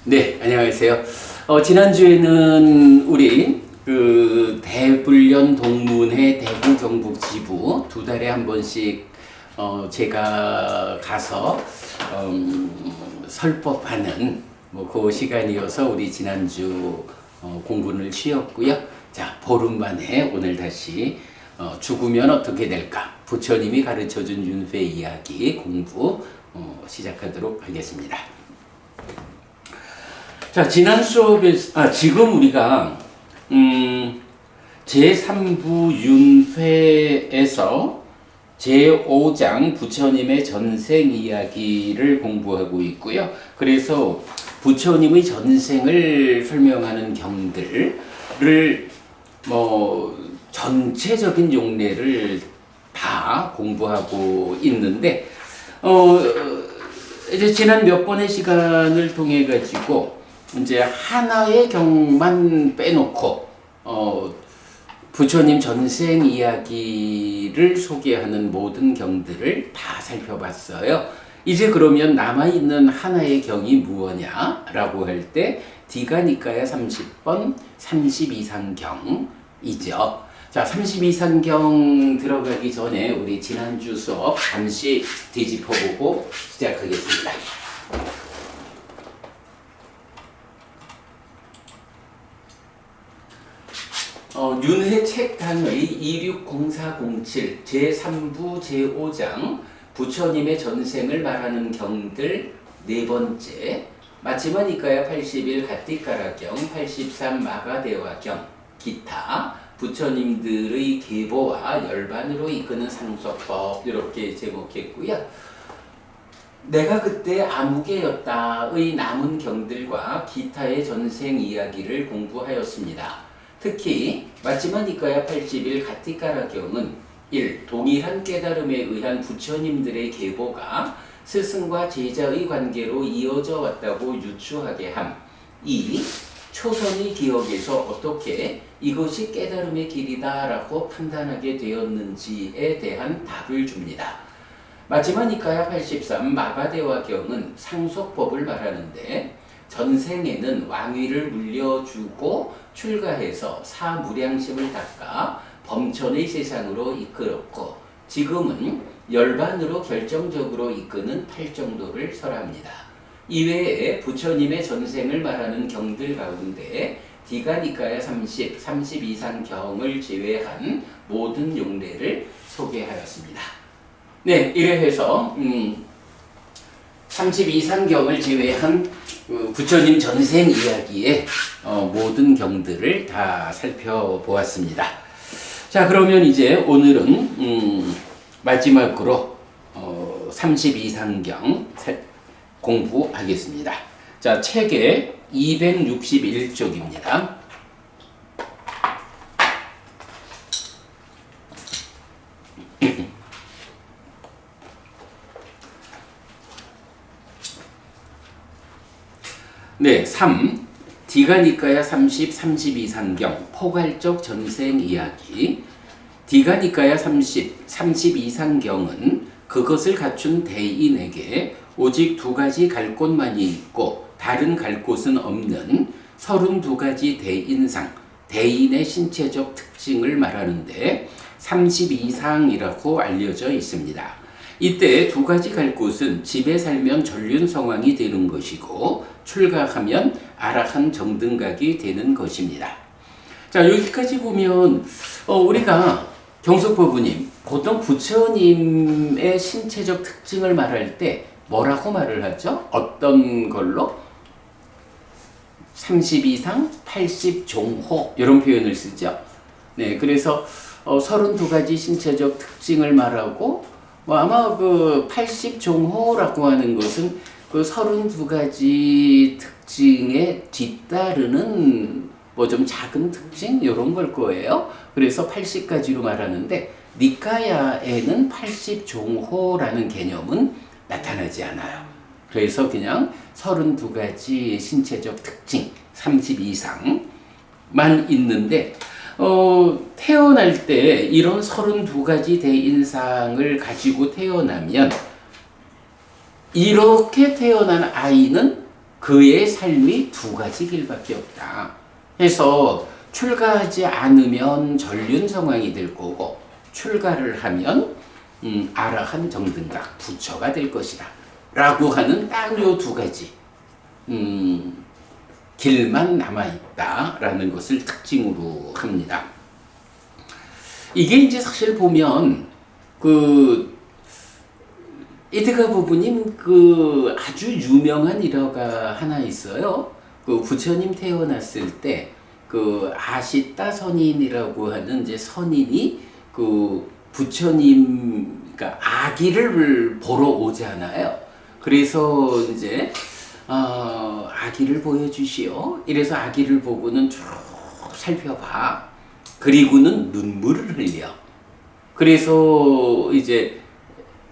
네, 안녕하세요. 지난주에는 우리 대불련 동문회 대구 경북 지부 두 달에 한 번씩 제가 가서 설법하는 그 시간이어서 우리 지난주 공부를 쉬었고요. 자, 보름 만에 오늘 다시 죽으면 어떻게 될까? 부처님이 가르쳐준 윤회 이야기 공부 시작하도록 하겠습니다. 자, 지난 수업에서, 지금 우리가, 제3부 윤회에서 제5장 부처님의 전생 이야기를 공부하고 있고요. 그래서 부처님의 전생을 설명하는 경들을, 전체적인 용례를 다 공부하고 있는데, 이제 지난 몇 번의 시간을 통해 가지고, 이제 하나의 경만 빼놓고 부처님 전생 이야기를 소개하는 모든 경들을 다 살펴봤어요. 이제 그러면 남아있는 하나의 경이 무엇냐라고 할 때 디가니까야 30번 32상경이죠. 자, 32상경 들어가기 전에 우리 지난주 수업 잠시 뒤집어보고 시작하겠습니다. 윤회 책강의 260407 제3부 제5장 부처님의 전생을 말하는 경들 네 번째 마치마니까야 81 가띠까라경 83 마가대화경 기타 부처님들의 계보와 열반으로 이끄는 상소법 이렇게 제목했고요. 내가 그때 아무개였다의 남은 경들과 기타의 전생 이야기를 공부하였습니다. 특히 마치마니까야 81 가띠까라경은 1. 동일한 깨달음에 의한 부처님들의 계보가 스승과 제자의 관계로 이어져 왔다고 유추하게 함. 2. 초선의 기억에서 어떻게 이것이 깨달음의 길이다라고 판단하게 되었는지에 대한 답을 줍니다. 마치마니까야 83 마가대화경은 상속법을 말하는데 전생에는 왕위를 물려주고 출가해서 사무량심을 닦아 범천의 세상으로 이끌었고 지금은 열반으로 결정적으로 이끄는 팔정도를 설합니다. 이외에 부처님의 전생을 말하는 경들 가운데 디가니까야 30, 32상경을 제외한 모든 용례를 소개하였습니다. 네, 이래 해서 32상경을 제외한 부처님 전생 이야기의 모든 경들을 다 살펴보았습니다. 자, 그러면 이제 오늘은 마지막으로 32상경 공부하겠습니다. 자, 책의 261쪽입니다. 네, 3. 디가니까야 30, 32상경 포괄적 전생 이야기. 디가니까야 30, 32상경은 그것을 갖춘 대인에게 오직 두 가지 갈 곳만이 있고 다른 갈 곳은 없는 32가지 대인상, 대인의 신체적 특징을 말하는데 32상이라고 알려져 있습니다. 이때 두 가지 갈 곳은 집에 살면 전륜성왕이 되는 것이고 출가하면 아라한 정등각이 되는 것입니다. 자, 여기까지 보면 우리가 경석법부님 보통 부처님의 신체적 특징을 말할 때 뭐라고 말을 하죠? 어떤 걸로? 32상, 80종호 이런 표현을 쓰죠. 네, 그래서 32가지 신체적 특징을 말하고 아마 그 80종호라고 하는 것은 그 32가지 특징에 뒤따르는 좀 작은 특징 이런 걸 거예요. 그래서 80가지로 말하는데 니카야에는 80종호라는 개념은 나타나지 않아요. 그래서 그냥 32가지 신체적 특징 32상만 있는데 태어날 때 이런 32가지 대인상을 가지고 태어나면 이렇게 태어난 아이는 그의 삶이 두 가지 길밖에 없다. 해서 출가하지 않으면 전륜 성왕이 될 거고 출가를 하면 아라한 정등각 부처가 될 것이다. 라고 하는 딱 요 두 가지 길만 남아있다라는 것을 특징으로 합니다. 이게 이제 사실 보면 이드가 부부님 아주 유명한 일화가 하나 있어요. 부처님 태어났을 때 아시따 선인이라고 하는 이제 선인이 부처님 그러니까 아기를 보러 오잖아요. 그래서 이제 아기를 보여주시오. 이래서 아기를 보고는 쭉 살펴봐. 그리고는 눈물을 흘려. 그래서 이제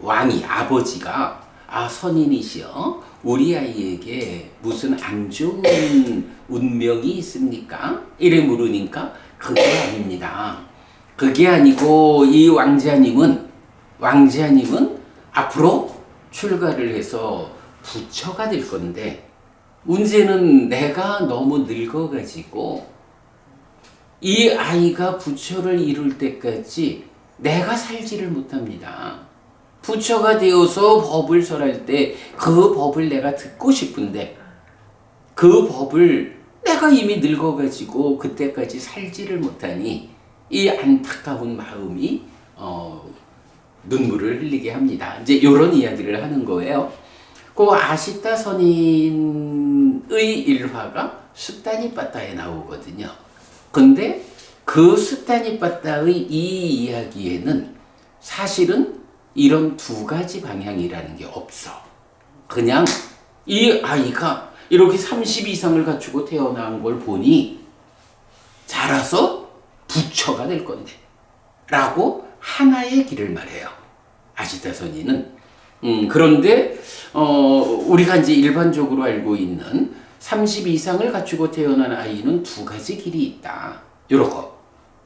왕이 아버지가 선인이시여 우리 아이에게 무슨 안 좋은 운명이 있습니까? 이래 물으니까 그게 아닙니다. 그게 아니고 이 왕자님은 앞으로 출가를 해서 부처가 될 건데 문제는 내가 너무 늙어가지고 이 아이가 부처를 이룰 때까지 내가 살지를 못합니다. 부처가 되어서 법을 설할 때 그 법을 내가 듣고 싶은데 그 법을 내가 이미 늙어가지고 그때까지 살지를 못하니 이 안타까운 마음이 눈물을 흘리게 합니다. 이제 이런 이야기를 하는 거예요. 아시따 선인의 일화가 수따니빠따에 나오거든요. 근데 그 수따니빠따의 이 이야기에는 사실은 이런 두 가지 방향이라는 게 없어. 그냥 이 아이가 이렇게 30 이상을 갖추고 태어난 걸 보니 자라서 부처가 될 건데 라고 하나의 길을 말해요. 아시따 선인은. 그런데 우리가 이제 일반적으로 알고 있는 30 이상을 갖추고 태어난 아이는 두 가지 길이 있다. 요렇게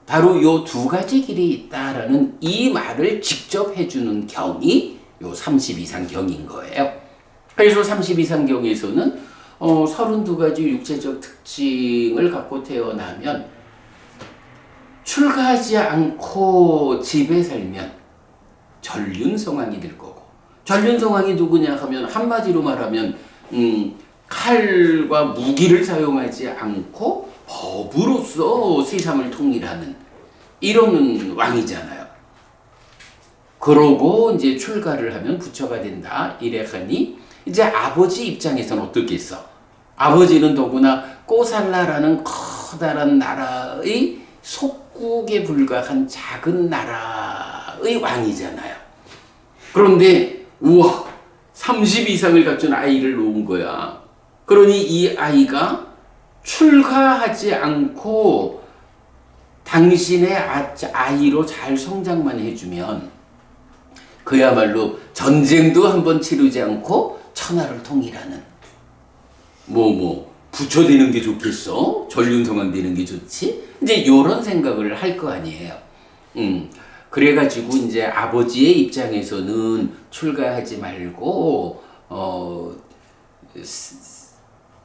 바로 요 두 가지 길이 있다라는 이 말을 직접 해주는 경이 요 30 이상 경인 거예요. 그래서 30 이상 경에서는 32가지 육체적 특징을 갖고 태어나면 출가하지 않고 집에 살면 전륜성왕이 될 거고 전륜성왕이 누구냐 하면 한마디로 말하면 칼과 무기를 사용하지 않고 법으로서 세상을 통일하는 이런 왕이잖아요. 그러고 이제 출가를 하면 부처가 된다. 이래하니 이제 아버지 입장에서는 어떻겠어? 아버지는 더구나 꼬살라라는 커다란 나라의 속국에 불과한 작은 나라의 왕이잖아요. 그런데 우와 30 이상을 갖춘 아이를 놓은 거야. 그러니 이 아이가 출가하지 않고 당신의 아이로 잘 성장만 해주면 그야말로 전쟁도 한번 치르지 않고 천하를 통일하는 부처 되는 게 좋겠어? 전륜성왕 되는 게 좋지? 이제 이런 생각을 할 거 아니에요. 그래가지고 이제 아버지의 입장에서는 출가하지 말고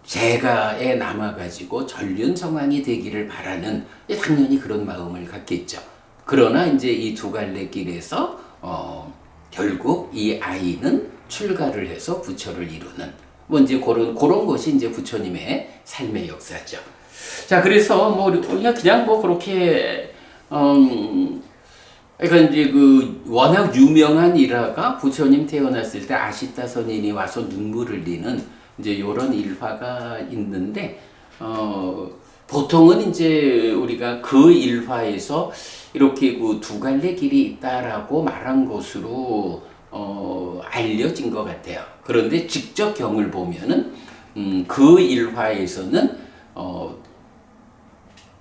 재가에 남아가지고 전륜성왕이 되기를 바라는 당연히 그런 마음을 갖겠죠. 그러나 이제 이 두 갈래 길에서 결국 이 아이는 출가를 해서 부처를 이루는 이제 그런 것이 이제 부처님의 삶의 역사죠. 자, 그래서 그냥 그렇게 그러니까 이제 워낙 유명한 일화가 부처님 태어났을 때 아시따 선인이 와서 눈물을 흘리는 이제 이런 일화가 있는데 보통은 이제 우리가 그 일화에서 이렇게 두 갈래 길이 있다라고 말한 것으로 알려진 것 같아요. 그런데 직접 경을 보면은 그 일화에서는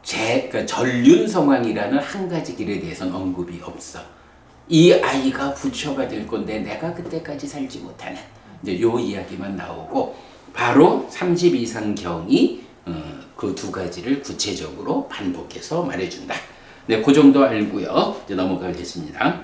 그러니까 전륜성왕이라는 한 가지 길에 대해서는 언급이 없어. 이 아이가 부처가 될 건데 내가 그때까지 살지 못하는 이제 요 이야기만 나오고 바로 30 이상 경이 그 두 가지를 구체적으로 반복해서 말해준다. 네, 그 정도 알고요. 이제 넘어가겠습니다.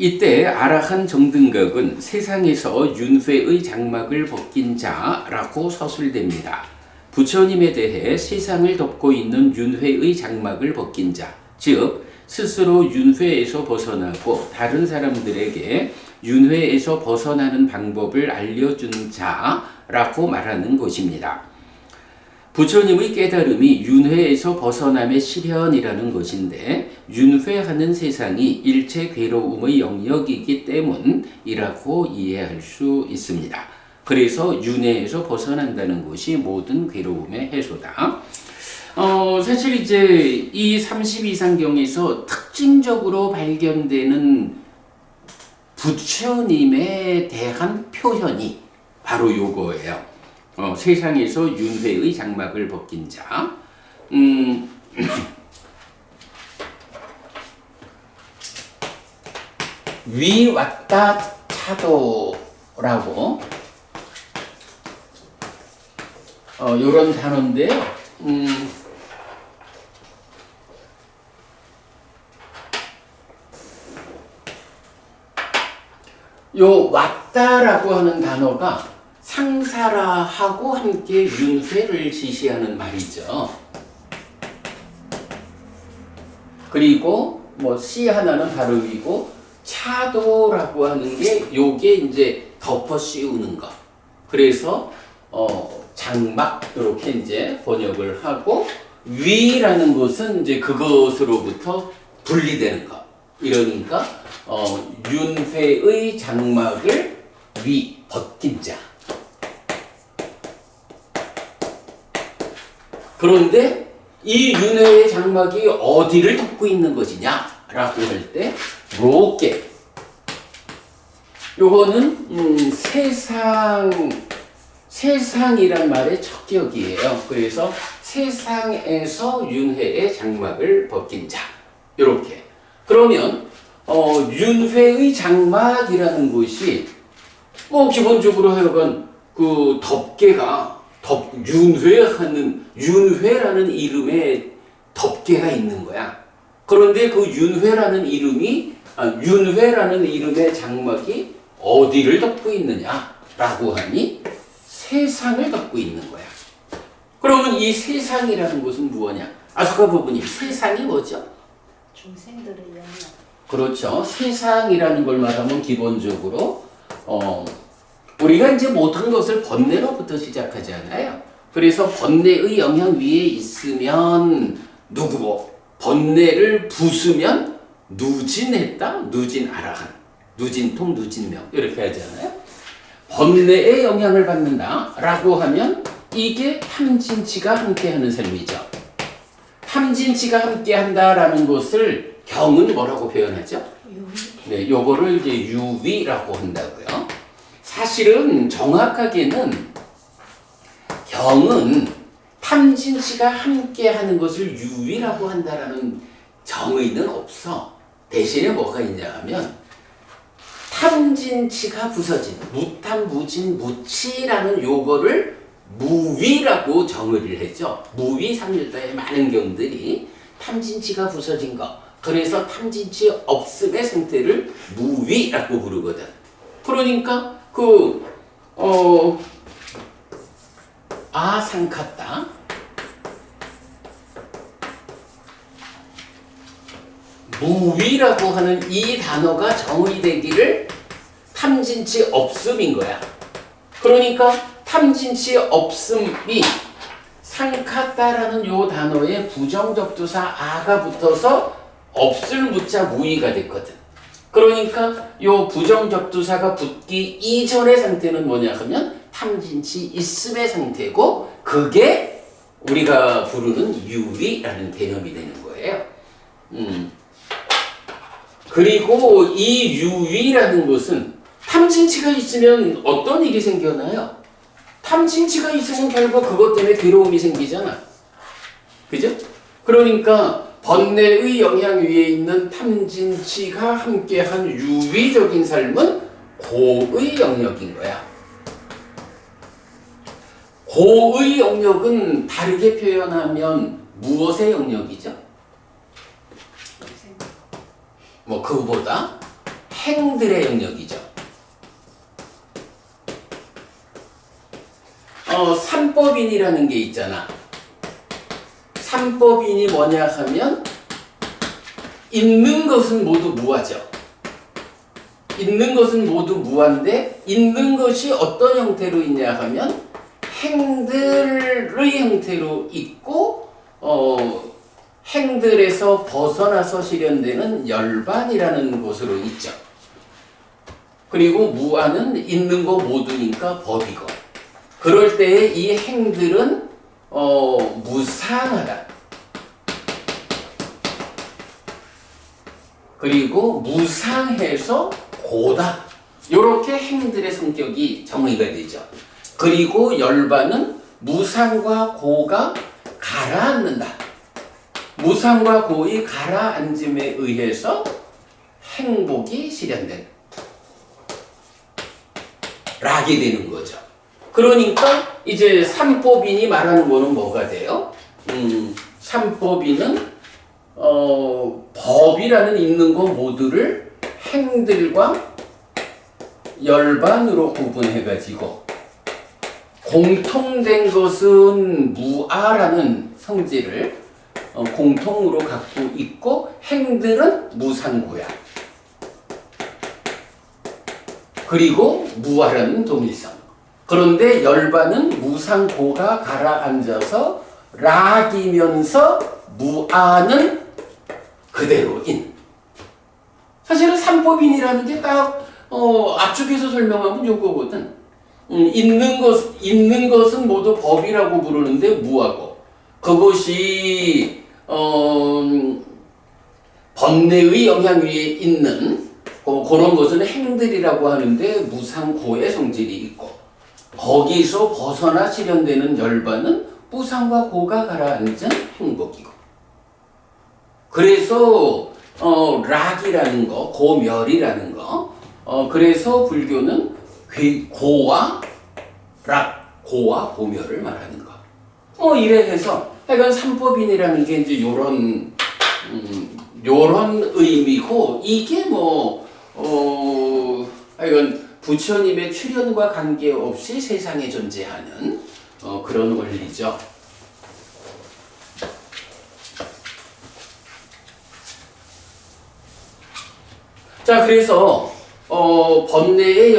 이때 아라한 정등각은 세상에서 윤회의 장막을 벗긴 자라고 서술됩니다. 부처님에 대해 세상을 덮고 있는 윤회의 장막을 벗긴 자, 즉 스스로 윤회에서 벗어나고 다른 사람들에게 윤회에서 벗어나는 방법을 알려준 자라고 말하는 것입니다. 부처님의 깨달음이 윤회에서 벗어남의 실현이라는 것인데 윤회하는 세상이 일체 괴로움의 영역이기 때문이라고 이해할 수 있습니다. 그래서 윤회에서 벗어난다는 것이 모든 괴로움의 해소다. 사실 이제 이 32상경에서 특징적으로 발견되는 부처님에 대한 표현이 바로 요거예요. 세상에서 윤회의 장막을 벗긴 자. 위 왔다 차도라고 요런 단어인데요. 요 왔다라고 하는 단어가 상사라하고 함께 윤회를 지시하는 말이죠. 그리고 뭐 시 하나는 바로 위고 차도라고 하는 게 요게 이제 덮어 씌우는 거. 그래서 장막 이렇게 이제 번역을 하고 위라는 것은 이제 그것으로부터 분리되는 거. 이러니까 윤회의 장막을 위 벗긴 자. 그런데 이 윤회의 장막이 어디를 덮고 있는 것이냐라고 할 때 이렇게 요거는 세상이란 말의 척격이에요. 그래서 세상에서 윤회의 장막을 벗긴 자 이렇게. 그러면 윤회의 장막이라는 것이 뭐 기본적으로 하여간 그 덮개가 윤회라는 이름의 덮개가 있는 거야. 그런데 그 윤회라는 이름의 장막이 어디를 덮고 있느냐라고 하니 세상을 덮고 있는 거야. 그러면 이 세상이라는 것은 무엇이냐? 아까 부분이 세상이 뭐죠? 중생들의 영역. 그렇죠. 세상이라는 걸 말하면 기본적으로 우리가 이제 모든 것을 번뇌로부터 시작하잖아요. 그래서 번뇌의 영향 위에 있으면 누구고 번뇌를 부수면 누진했다. 누진 아라한, 누진통, 누진명 이렇게 하잖아요. 번뇌의 영향을 받는다라고 하면 이게 탐진치가 함께하는 삶이죠. 탐진치가 함께한다라는 것을 경은 뭐라고 표현하죠? 네, 요거를 이제 유위라고 한다고요. 사실은 정확하게는 경은 탐진치가 함께하는 것을 유위라고 한다라는 정의는 없어. 대신에 뭐가 있냐 하면 탐진치가 부서진 무탐무진 무치라는 요거를 무위라고 정의를 했죠. 무위 삼일다의 많은 경들이 탐진치가 부서진 거. 그래서 탐진치 없음의 상태를 무위라고 부르거든. 그러니까 아상카타 무위라고 하는 이 단어가 정의되기를 탐진치 없음인 거야. 그러니까 탐진치 없음이 상카타라는 요 단어에 부정접두사 아가 붙어서 없을 무자 무위가 됐거든. 그러니까 요 부정접두사가 붙기 이전의 상태는 뭐냐 하면 탐진치 있음의 상태고 그게 우리가 부르는 유위라는 개념이 되는 거예요. 그리고 이 유위라는 것은 탐진치가 있으면 어떤 일이 생겨나요? 탐진치가 있으면 결국 그것 때문에 괴로움이 생기잖아. 그죠? 그러니까 번뇌의 영향 위에 있는 탐진치가 함께한 유위적인 삶은 고의 영역인 거야. 고의 영역은 다르게 표현하면 무엇의 영역이죠? 뭐 그보다 행들의 영역이죠. 삼법인이라는 게 있잖아. 삼법인이 뭐냐 하면 있는 것은 모두 무하죠. 있는 것은 모두 무한데 있는 것이 어떤 형태로 있냐 하면 행들의 형태로 있고 행들에서 벗어나서 실현되는 열반이라는 곳으로 있죠. 그리고 무한은 있는 거 모두니까 법이고 그럴 때에 이 행들은 무상하다. 그리고 무상해서 고다. 이렇게 행들의 성격이 정의가 되죠. 그리고 열반은 무상과 고가 가라앉는다. 무상과 고의 가라앉음에 의해서 행복이 실현된 락이 되는 거죠. 그러니까 이제 삼법인이 말하는 거는 뭐가 돼요? 삼법인은 법이라는 있는 것 모두를 행들과 열반으로 구분해가지고 공통된 것은 무아라는 성질을 공통으로 갖고 있고 행들은 무상고야. 그리고 무아라는 동일성. 그런데 열반은 무상고가 가라앉아서 락이면서 무아는 그대로인. 사실은 삼법인이라는 게 딱 앞쪽에서 설명하면 요거거든. 있는 것은 모두 법이라고 부르는데 무하고 그것이 번뇌의 영향 위에 있는 그런 것은 행들이라고 하는데 무상고의 성질이 있고 거기서 벗어나 실현되는 열반은 무상과 고가 가라앉은 행복이고 그래서 락이라는 거, 고멸이라는 거 그래서 불교는 고와 락, 고와 고멸을 말하는 거 이래 해서 하여간 삼법인이라는 게 이제 요런 의미고 이게 하여간 부처님의 출현과 관계없이 세상에 존재하는 그런 원리죠. 자, 그래서 번뇌의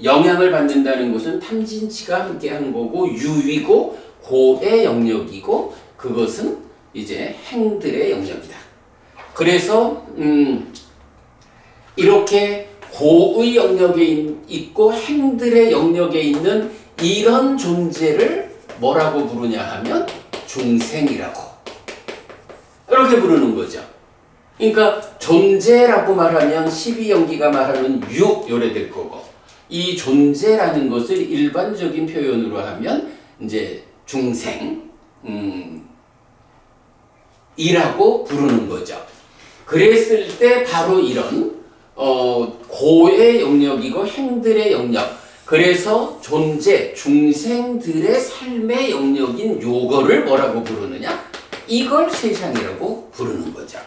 영향을 받는다는 것은 탐진치가 함께한 거고 유위고 고의 영역이고 그것은 이제 행들의 영역이다. 그래서 이렇게 고의 영역에 있고 행들의 영역에 있는 이런 존재를 뭐라고 부르냐 하면 중생이라고 이렇게 부르는 거죠. 그러니까 존재라고 말하면 12연기가 말하는 요래 될 거고 이 존재라는 것을 일반적인 표현으로 하면 이제 중생 이라고 부르는 거죠. 그랬을 때 바로 이런 고의 영역이고 행들의 영역 그래서 존재 중생들의 삶의 영역인 요거를 뭐라고 부르느냐 이걸 세상이라고 부르는 거죠.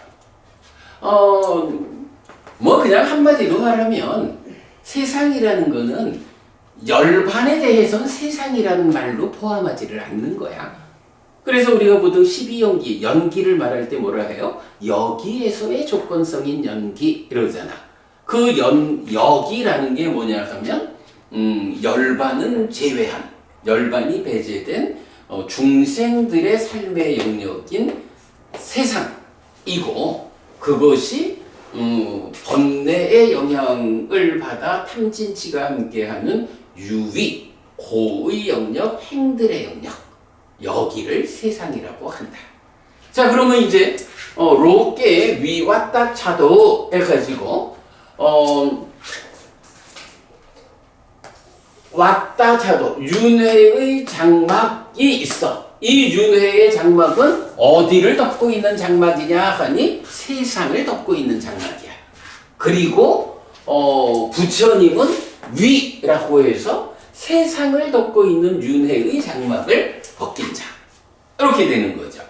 그냥 한마디로 말하면 세상이라는 거는 열반에 대해서는 세상이라는 말로 포함하지를 않는 거야. 그래서 우리가 보통 12연기, 연기를 말할 때 뭐라 해요? 여기에서의 조건성인 연기 이러잖아. 그 여기라는 게 뭐냐 하면 열반은 제외한, 열반이 배제된 중생들의 삶의 영역인 세상이고 그것이 번뇌의 영향을 받아 탐진치가 함께하는 유위, 고의 영역, 행들의 영역 여기를 세상이라고 한다. 자, 그러면 이제 로께 위왔다 차도 해가지고 왔다 차도 윤회의 장막이 있어. 이 윤회의 장막은 어디를 덮고 있는 장막이냐 하니 세상을 덮고 있는 장막이야. 그리고 부처님은 위라고 해서 세상을 덮고 있는 윤회의 장막을 벗긴 자. 이렇게 되는 거죠.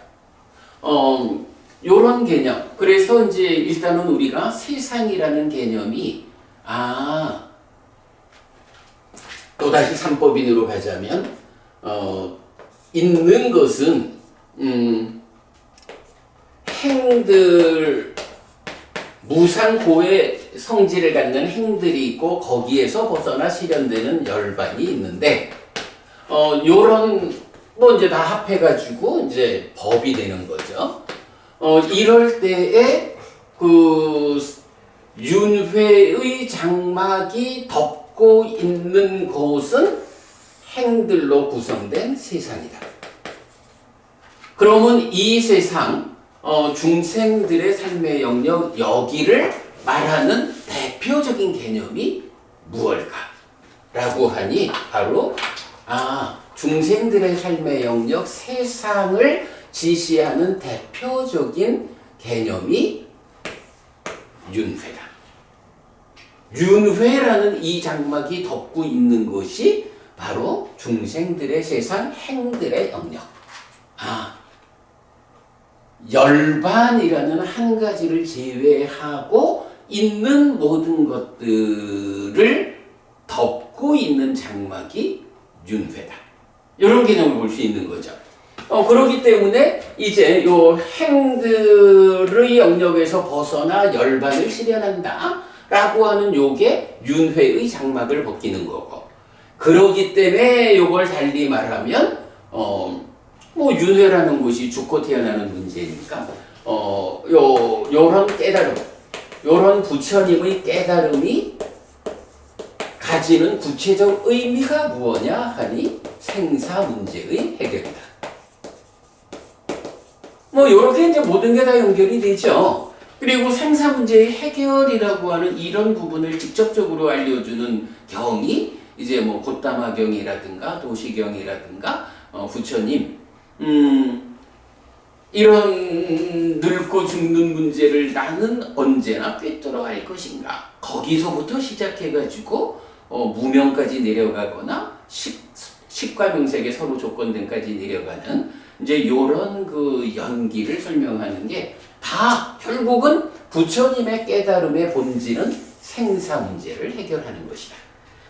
요런 개념. 그래서 이제 일단은 우리가 세상이라는 개념이 또다시 삼법인으로 가자면 있는 것은 행들 무상고의 성질을 갖는 행들이 있고 거기에서 벗어나 실현되는 열반이 있는데 요런 뭐 이제 다 합해가지고 이제 법이 되는 거죠. 이럴 때에 그 윤회의 장막이 덮고 있는 곳은 행들로 구성된 세상이다. 그러면 이 세상 중생들의 삶의 영역 여기를 말하는 대표적인 개념이 무엇일까라고 하니 바로 중생들의 삶의 영역 세상을 지시하는 대표적인 개념이 윤회다. 윤회라는 이 장막이 덮고 있는 것이 바로 중생들의 세상 행들의 영역. 열반이라는 한 가지를 제외하고 있는 모든 것들을 덮고 있는 장막이 윤회다. 이런 개념을 볼 수 있는 거죠. 그렇기 때문에 이제 요 행들의 영역에서 벗어나 열반을 실현한다 라고 하는 요게 윤회의 장막을 벗기는 거고, 그러기 때문에 요걸 달리 말하면 뭐 윤회라는 것이 죽고 태어나는 문제니까 요런 깨달음, 요런 부처님의 깨달음이 가지는 구체적 의미가 무엇냐 하니 생사 문제의 해결이다. 뭐 요렇게 이제 모든 게 다 연결이 되죠. 그리고 생사 문제의 해결이라고 하는 이런 부분을 직접적으로 알려주는 경이 이제 뭐 곶담화경이라든가 도시경이라든가 부처님 이런 늙고 죽는 문제를 나는 언제나 꿰뚫어 알 것인가, 거기서부터 시작해가지고 무명까지 내려가거나 식과명색의 서로 조건등까지 내려가는 이제 요런 그 연기를 설명하는 게 다 결국은 부처님의 깨달음의 본질은 생사 문제를 해결하는 것이다.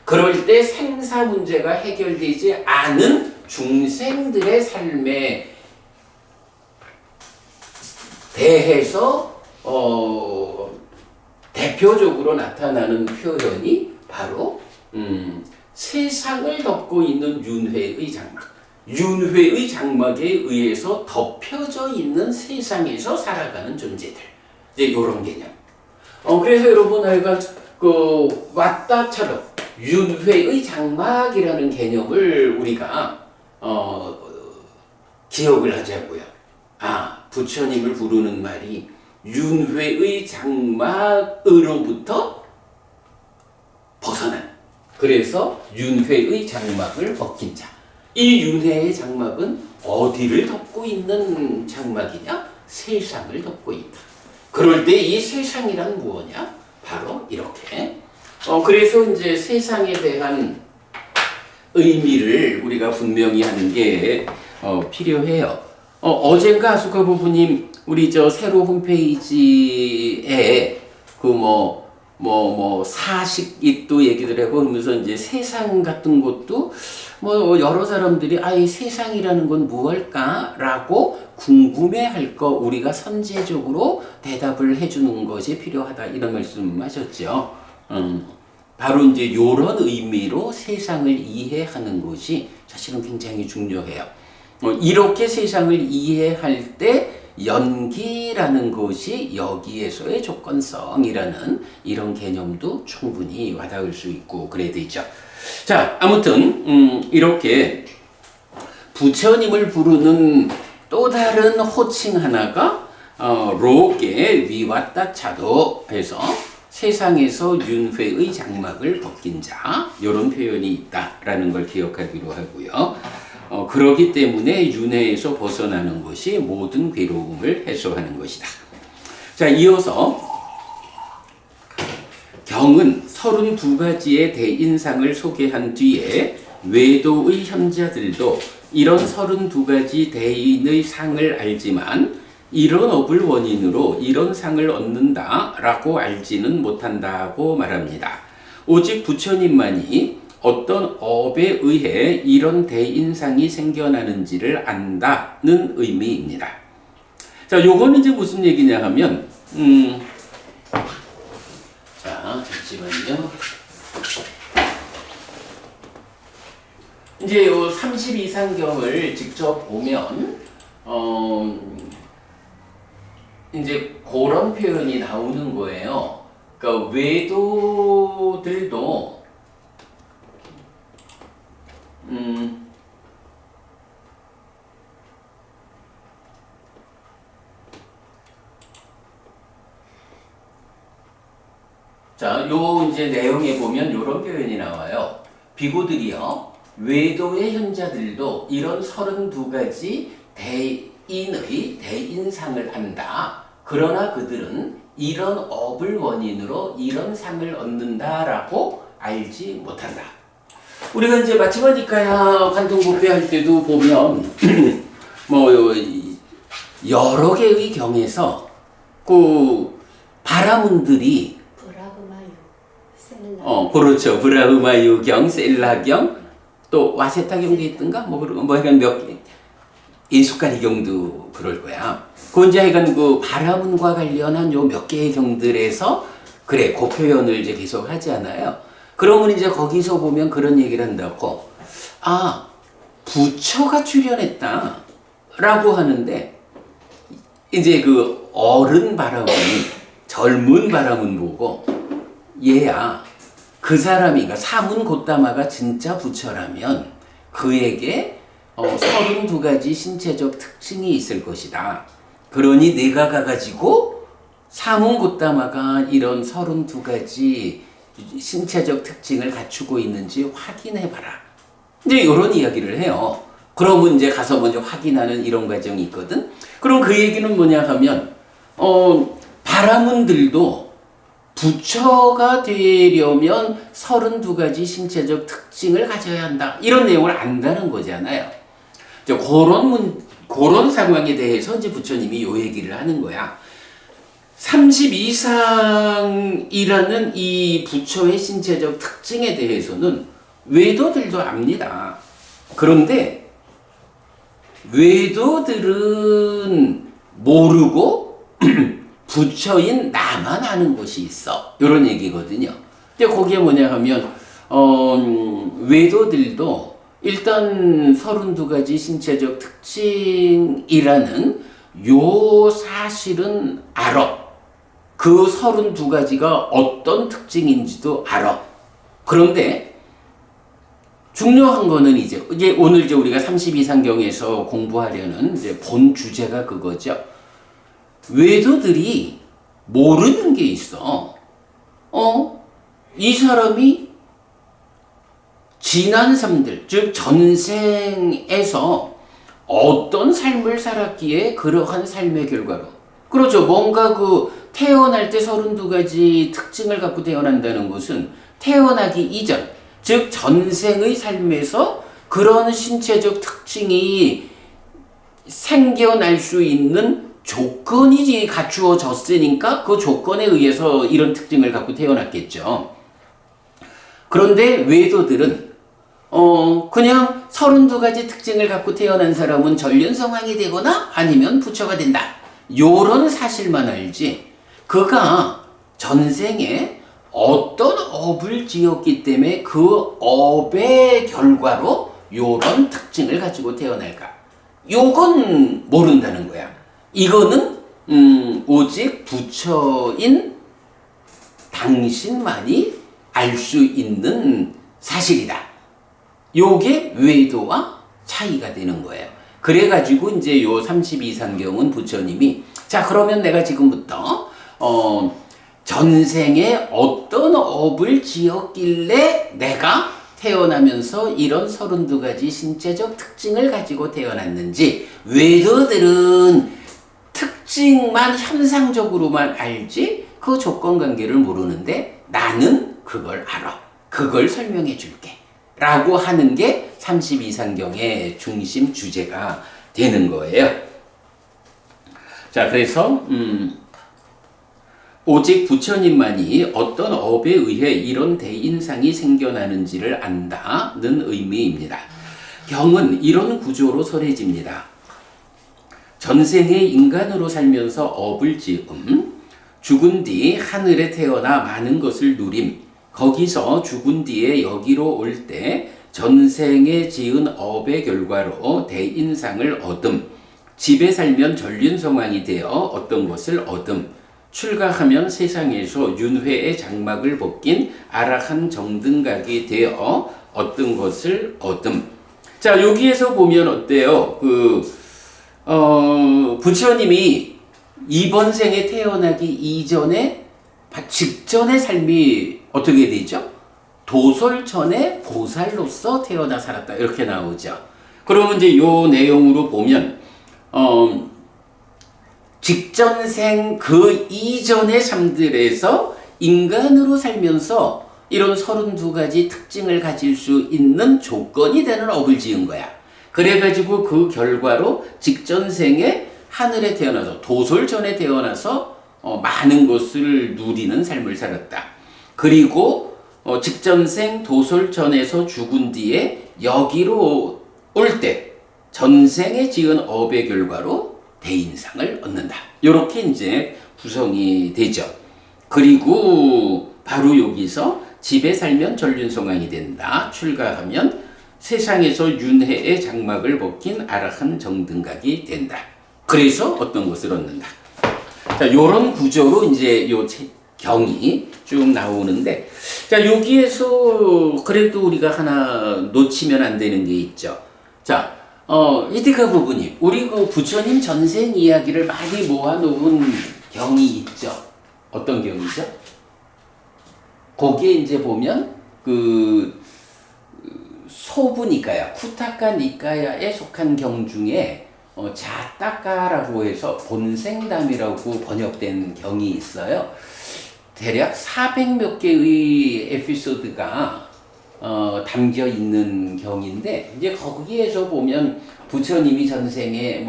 그럴 때 생사 문제가 해결되지 않은 중생들의 삶에 대해서 대표적으로 나타나는 표현이 바로 세상을 덮고 있는 윤회의 장막. 윤회의 장막에 의해서 덮여져 있는 세상에서 살아가는 존재들. 이제 이런 개념. 그래서 여러분 하여간 그 왔다처럼 윤회의 장막이라는 개념을 우리가 기억을 하자고요. 부처님을 부르는 말이 윤회의 장막으로부터 벗어난, 그래서 윤회의 장막을 벗긴 자. 이 윤회의 장막은 어디를 덮고 있는 장막이냐? 세상을 덮고 있다. 그럴 때 이 세상이란 무엇이냐? 바로 이렇게. 그래서 이제 세상에 대한 의미를 우리가 분명히 하는 게 필요해요. 어젠가 아수카 부부님 우리 저 새로 홈페이지에 그 사식이 또 얘기를 하고 하면서 이제 세상 같은 것도 뭐 여러 사람들이 이 세상이라는 건 무엇일까라고 궁금해할 거 우리가 선제적으로 대답을 해주는 것이 필요하다, 이런 말씀하셨죠. 바로 이제 이런 의미로 세상을 이해하는 것이 사실은 굉장히 중요해요. 이렇게 세상을 이해할 때 연기라는 것이 여기에서의 조건성이라는 이런 개념도 충분히 와닿을 수 있고 그래야 되죠. 자, 아무튼 이렇게 부처님을 부르는 또 다른 호칭 하나가 로게 위왔다차도 해서 세상에서 윤회의 장막을 벗긴 자, 이런 표현이 있다라는 걸 기억하기로 하고요. 그러기 때문에 윤회에서 벗어나는 것이 모든 괴로움을 해소하는 것이다. 자, 이어서 경은 32가지의 대인상을 소개한 뒤에 외도의 현자들도 이런 32가지 대인의 상을 알지만 이런 업을 원인으로 이런 상을 얻는다라고 알지는 못한다고 말합니다. 오직 부처님만이 어떤 업에 의해 이런 대인상이 생겨나는지를 안다는 의미입니다. 자, 요거는 이제 무슨 얘기냐 하면, 자, 잠시만요. 이제 요 32상경을 직접 보면, 이제 그런 표현이 나오는 거예요. 그러니까 외도들도 자, 요 이제 내용에 보면 요런 표현이 나와요. 비구들이요, 외도의 현자들도 이런 32가지 대인의 대인상을 안다. 그러나 그들은 이런 업을 원인으로 이런 상을 얻는다라고 알지 못한다. 우리가 이제 마치마니까야 관동법회 할 때도 보면 뭐 여러 개의 경에서 그 바라문들이 브라흐마유, 셀라. 그렇죠. 브라흐마유경, 셀라경, 또 와세타경도 있던가? 뭐 약간 몇 개, 예수가리경도 그럴 거야. 그 이제 하여간 그 바라문과 관련한 요 몇 개의 경들에서 그래, 그 표현을 이제 계속 하지 않아요. 그러면 이제 거기서 보면 그런 얘기를 한다고. 아, 부처가 출현했다. 라고 하는데, 이제 그 어른 바라문, 젊은 바라문 보고, 얘야, 그 사람이, 그러니까 사문 곶다마가 진짜 부처라면 그에게 32가지 신체적 특징이 있을 것이다. 그러니 내가 가가지고 사문 곶다마가 이런 32가지 신체적 특징을 갖추고 있는지 확인해봐라. 이제 이런 이야기를 해요. 그러면 이제 가서 먼저 확인하는 이런 과정이 있거든. 그럼 그 얘기는 뭐냐 하면, 바라문들도 부처가 되려면 32가지 신체적 특징을 가져야 한다. 이런 내용을 안다는 거잖아요. 그런 상황에 대해서 이제 부처님이 요 얘기를 하는 거야. 32상이라는 이 부처의 신체적 특징에 대해서는 외도들도 압니다. 그런데 외도들은 모르고 부처인 나만 아는 것이 있어. 이런 얘기거든요. 근데 거기에 뭐냐 하면, 외도들도 일단 32가지 신체적 특징이라는 요 사실은 알아. 그 32가지가 어떤 특징인지도 알아. 그런데 중요한 거는 이제 오늘 이제 우리가 32상경에서 공부하려는 이제 본 주제가 그거죠. 외도들이 모르는 게 있어. 이 사람이 지난 삶들, 즉 전생에서 어떤 삶을 살았기에 그러한 삶의 결과로. 그렇죠. 뭔가 그 태어날 때 32가지 특징을 갖고 태어난다는 것은 태어나기 이전, 즉 전생의 삶에서 그런 신체적 특징이 생겨날 수 있는 조건이 갖추어졌으니까 그 조건에 의해서 이런 특징을 갖고 태어났겠죠. 그런데 외도들은 그냥 32가지 특징을 갖고 태어난 사람은 전륜성왕이 되거나 아니면 부처가 된다. 요런 사실만 알지. 그가 전생에 어떤 업을 지었기 때문에 그 업의 결과로 요런 특징을 가지고 태어날까. 요건 모른다는 거야. 이거는 오직 부처인 당신만이 알 수 있는 사실이다. 요게 외도와 차이가 되는 거예요. 그래가지고 이제 요 32상경은 부처님이 자, 그러면 내가 지금부터 전생에 어떤 업을 지었길래 내가 태어나면서 이런 32가지 신체적 특징을 가지고 태어났는지. 외도들은 특징만 현상적으로만 알지 그 조건관계를 모르는데 나는 그걸 알아. 그걸 설명해 줄게. 라고 하는 게 32상경의 중심 주제가 되는 거예요. 자, 그래서 오직 부처님만이 어떤 업에 의해 이런 대인상이 생겨나는지를 안다는 의미입니다. 경은 이런 구조로 설해집니다. 전생에 인간으로 살면서 업을 지음, 죽은 뒤 하늘에 태어나 많은 것을 누림, 거기서 죽은 뒤에 여기로 올 때 전생에 지은 업의 결과로 대인상을 얻음, 집에 살면 전륜성왕이 되어 어떤 것을 얻음, 출가하면 세상에서 윤회의 장막을 벗긴 아라한 정등각이 되어 어떤 것을 얻음. 자, 여기에서 보면 어때요? 부처님이 이번 생에 태어나기 이전에, 직전의 삶이 어떻게 되죠? 도솔천의 보살로서 태어나 살았다. 이렇게 나오죠. 그러면 이제 요 내용으로 보면, 직전생 그 이전의 삶들에서 인간으로 살면서 이런 32가지 특징을 가질 수 있는 조건이 되는 업을 지은 거야. 그래가지고 그 결과로 직전생에 하늘에 태어나서 도솔천에 태어나서 많은 것을 누리는 삶을 살았다. 그리고 직전생 도솔천에서 죽은 뒤에 여기로 올 때 전생에 지은 업의 결과로 대인상을 얻는다. 이렇게 이제 구성이 되죠. 그리고 바로 여기서 집에 살면 전륜성왕이 된다. 출가하면 세상에서 윤회의 장막을 벗긴 아라한 정등각이 된다. 그래서 어떤 것을 얻는다. 자, 요런 구조로 이제 요 경이 쭉 나오는데, 자, 여기에서 그래도 우리가 하나 놓치면 안 되는 게 있죠. 자, 이디카 부부님, 우리 그 부처님 전생 이야기를 많이 모아놓은 경이 있죠. 어떤 경이죠? 거기에 이제 보면 소부니까야, 쿠타카 니까야에 속한 경 중에 자따까라고 해서 본생담이라고 번역된 경이 있어요. 대략 400몇 개의 에피소드가 담겨 있는 경인데, 이제 거기에서 보면 부처님이 전생에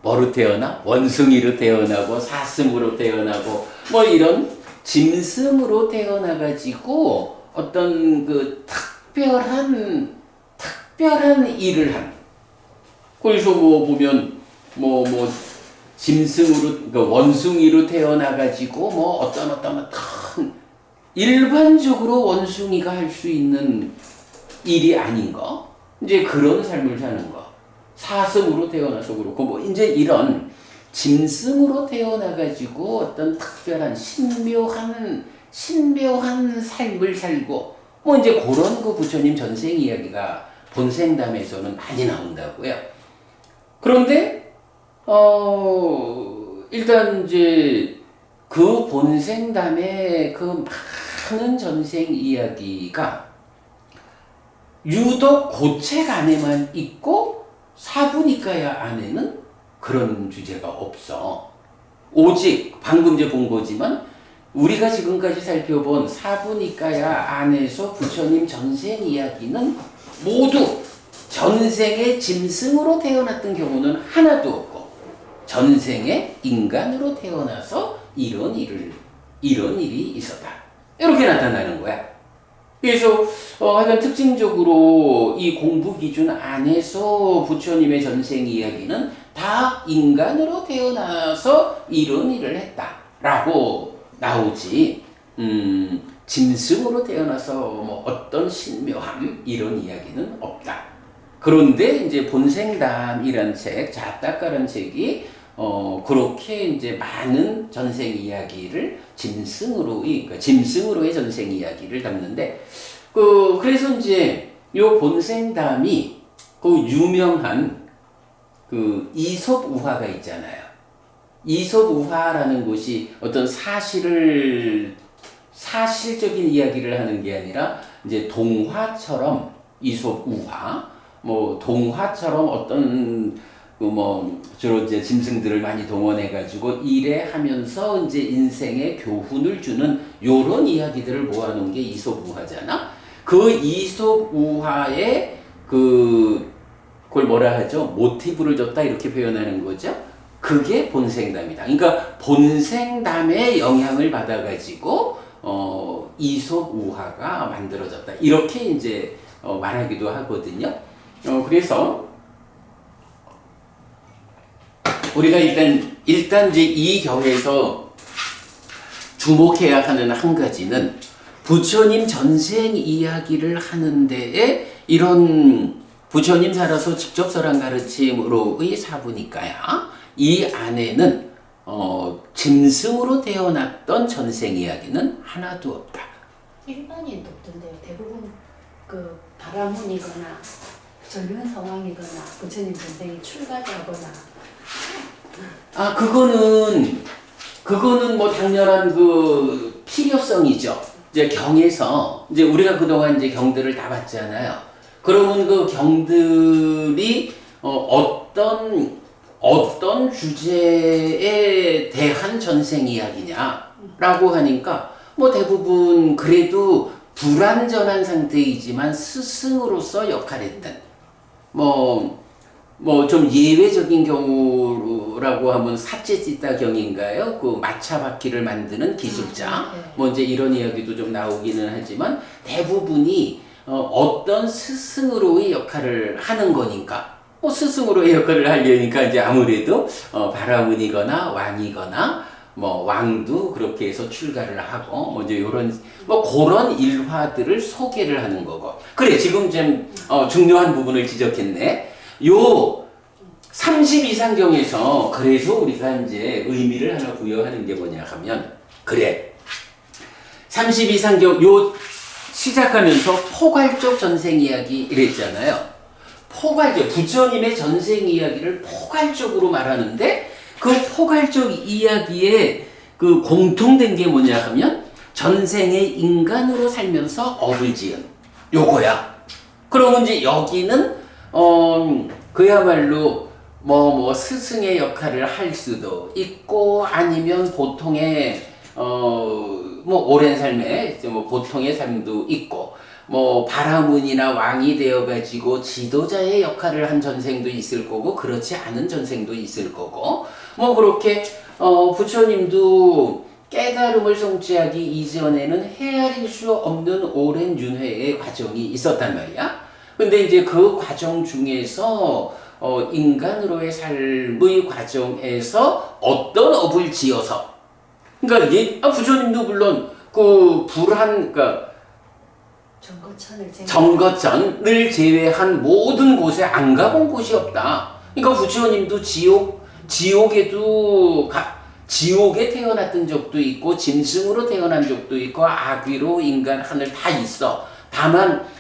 뭐로 태어나? 원숭이로 태어나고, 사슴으로 태어나고, 뭐 이런 짐승으로 태어나가지고 어떤 그 특별한 일을 한. 그래서 뭐 보면 짐승으로, 그러니까 원숭이로 태어나가지고 뭐 어떤 큰 일반적으로 원숭이가 할 수 있는 일이 아닌 거, 이제 그런 삶을 사는 거. 사슴으로 태어나서 그렇고, 뭐 이제 이런 짐승으로 태어나가지고 어떤 특별한 신묘한 삶을 살고, 뭐 이제 그런 그 부처님 전생 이야기가 본생담에서는 많이 나온다고요. 그런데 일단 이제 그 본생담의 그 많은 전생 이야기가 유독 고책 안에만 있고 사부니까야 안에는 그런 주제가 없어. 오직 방금 이제 본 거지만 우리가 지금까지 살펴본 사부니까야 안에서 부처님 전생 이야기는 모두 전생에 짐승으로 태어났던 경우는 하나도 없고, 전생에 인간으로 태어나서 이런 일이 있었다. 이렇게 나타나는 거야. 그래서 하여간 특징적으로 이 공부 기준 안에서 부처님의 전생 이야기는 다 인간으로 태어나서 이런 일을 했다라고 나오지, 짐승으로 태어나서 뭐 어떤 신묘함 이런 이야기는 없다. 그런데 이제 본생담이란 책, 자따까란 책이 그렇게 이제 많은 전생 이야기를 짐승으로의 전생 이야기를 담는데, 그래서 이제 요 본생담이 그 유명한 그 이솝우화가 있잖아요. 이솝우화라는 것이 어떤 사실적인 이야기를 하는 게 아니라 이제 동화처럼, 이솝우화, 뭐 동화처럼 어떤 주로 이제 짐승들을 많이 동원해가지고 일해하면서 이제 인생에 교훈을 주는 요런 이야기들을 모아놓은 게 이솝우화잖아. 그 이솝우화에 그걸 뭐라 하죠? 모티브를 줬다 이렇게 표현하는 거죠. 그게 본생담이다. 그러니까 본생담의 영향을 받아가지고 이솝우화가 만들어졌다. 이렇게 이제 말하기도 하거든요. 그래서 우리가 일단 이제 이 경에서 주목해야 하는 한 가지는 부처님 전생 이야기를 하는 데에 이런 부처님 살아서 직접 설한 가르침으로의 사부니까야 이 안에는 짐승으로 태어났던 전생 이야기는 하나도 없다. 일반인도 없던데요. 대부분 그 바라문이거나 전륜 상황이거나 부처님 전생이 출가자거나. 그거는 뭐 당연한 그 필요성이죠. 이제 경에서 이제 우리가 그동안 이제 경들을 다 봤잖아요. 그러면 그 경들이 어떤 주제에 대한 전생 이야기냐라고 하니까 뭐 대부분 그래도 불완전한 상태이지만 스승으로서 역할했던 뭐 좀 예외적인 경우라고 하면 사제지다 경인가요? 그 마차 바퀴를 만드는 기술자. 네. 뭐 이제 이런 이야기도 좀 나오기는 하지만 대부분이 어떤 스승으로의 역할을 하는 거니까 뭐 스승으로의 역할을 하려니까 이제 아무래도 바라문이거나 왕이거나 뭐 왕도 그렇게 해서 출가를 하고 뭐 이제 요런 뭐 그런 일화들을 소개를 하는 거고. 그래 지금 좀 중요한 부분을 지적했네. 요 32상경에서 그래서 우리가 이제 의미를 하나 부여하는 게 뭐냐 하면 그래 32상경 요 시작하면서 포괄적 전생 이야기 이랬잖아요. 포괄적 부처님의 전생 이야기를 포괄적으로 말하는데 그 포괄적 이야기에 그 공통된 게 뭐냐 하면 전생의 인간으로 살면서 업을 지은 요거야. 그러면 이제 여기는 그야말로 뭐 스승의 역할을 할 수도 있고 아니면 보통의 뭐 오랜 삶에 뭐 보통의 삶도 있고 뭐 바라문이나 왕이 되어가지고 지도자의 역할을 한 전생도 있을 거고 그렇지 않은 전생도 있을 거고 뭐 그렇게 부처님도 깨달음을 성취하기 이전에는 헤아릴 수 없는 오랜 윤회의 과정이 있었단 말이야. 근데 이제 그 과정 중에서 인간으로의 삶의 과정에서 어떤 업을 지어서 그러니까 부처님도 물론 그 그러니까 정거천을 제외한 모든 곳에 안 가본 곳이 없다. 그러니까 부처님도 지옥에 태어났던 적도 있고 짐승으로 태어난 적도 있고 아귀로 인간 하늘 다 있어. 다만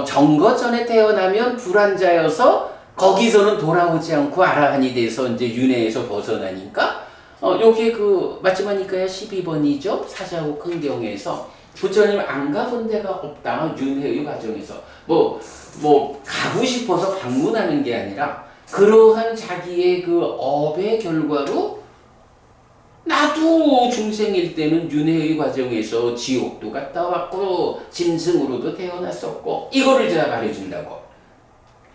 정거전에 태어나면 불안자여서 거기서는 돌아오지 않고 아라한이 돼서 이제 윤회에서 벗어나니까 요게 그 마지막이니까야 12번이죠. 사자후 큰 경에서 부처님 안 가본 데가 없다. 윤회의 과정에서 뭐 가고 싶어서 방문하는 게 아니라 그러한 자기의 그 업의 결과로 나도 중생일 때는 윤회의 과정에서 지옥도 갔다 왔고 짐승으로도 태어났었고 이거를 제가 말해준다고.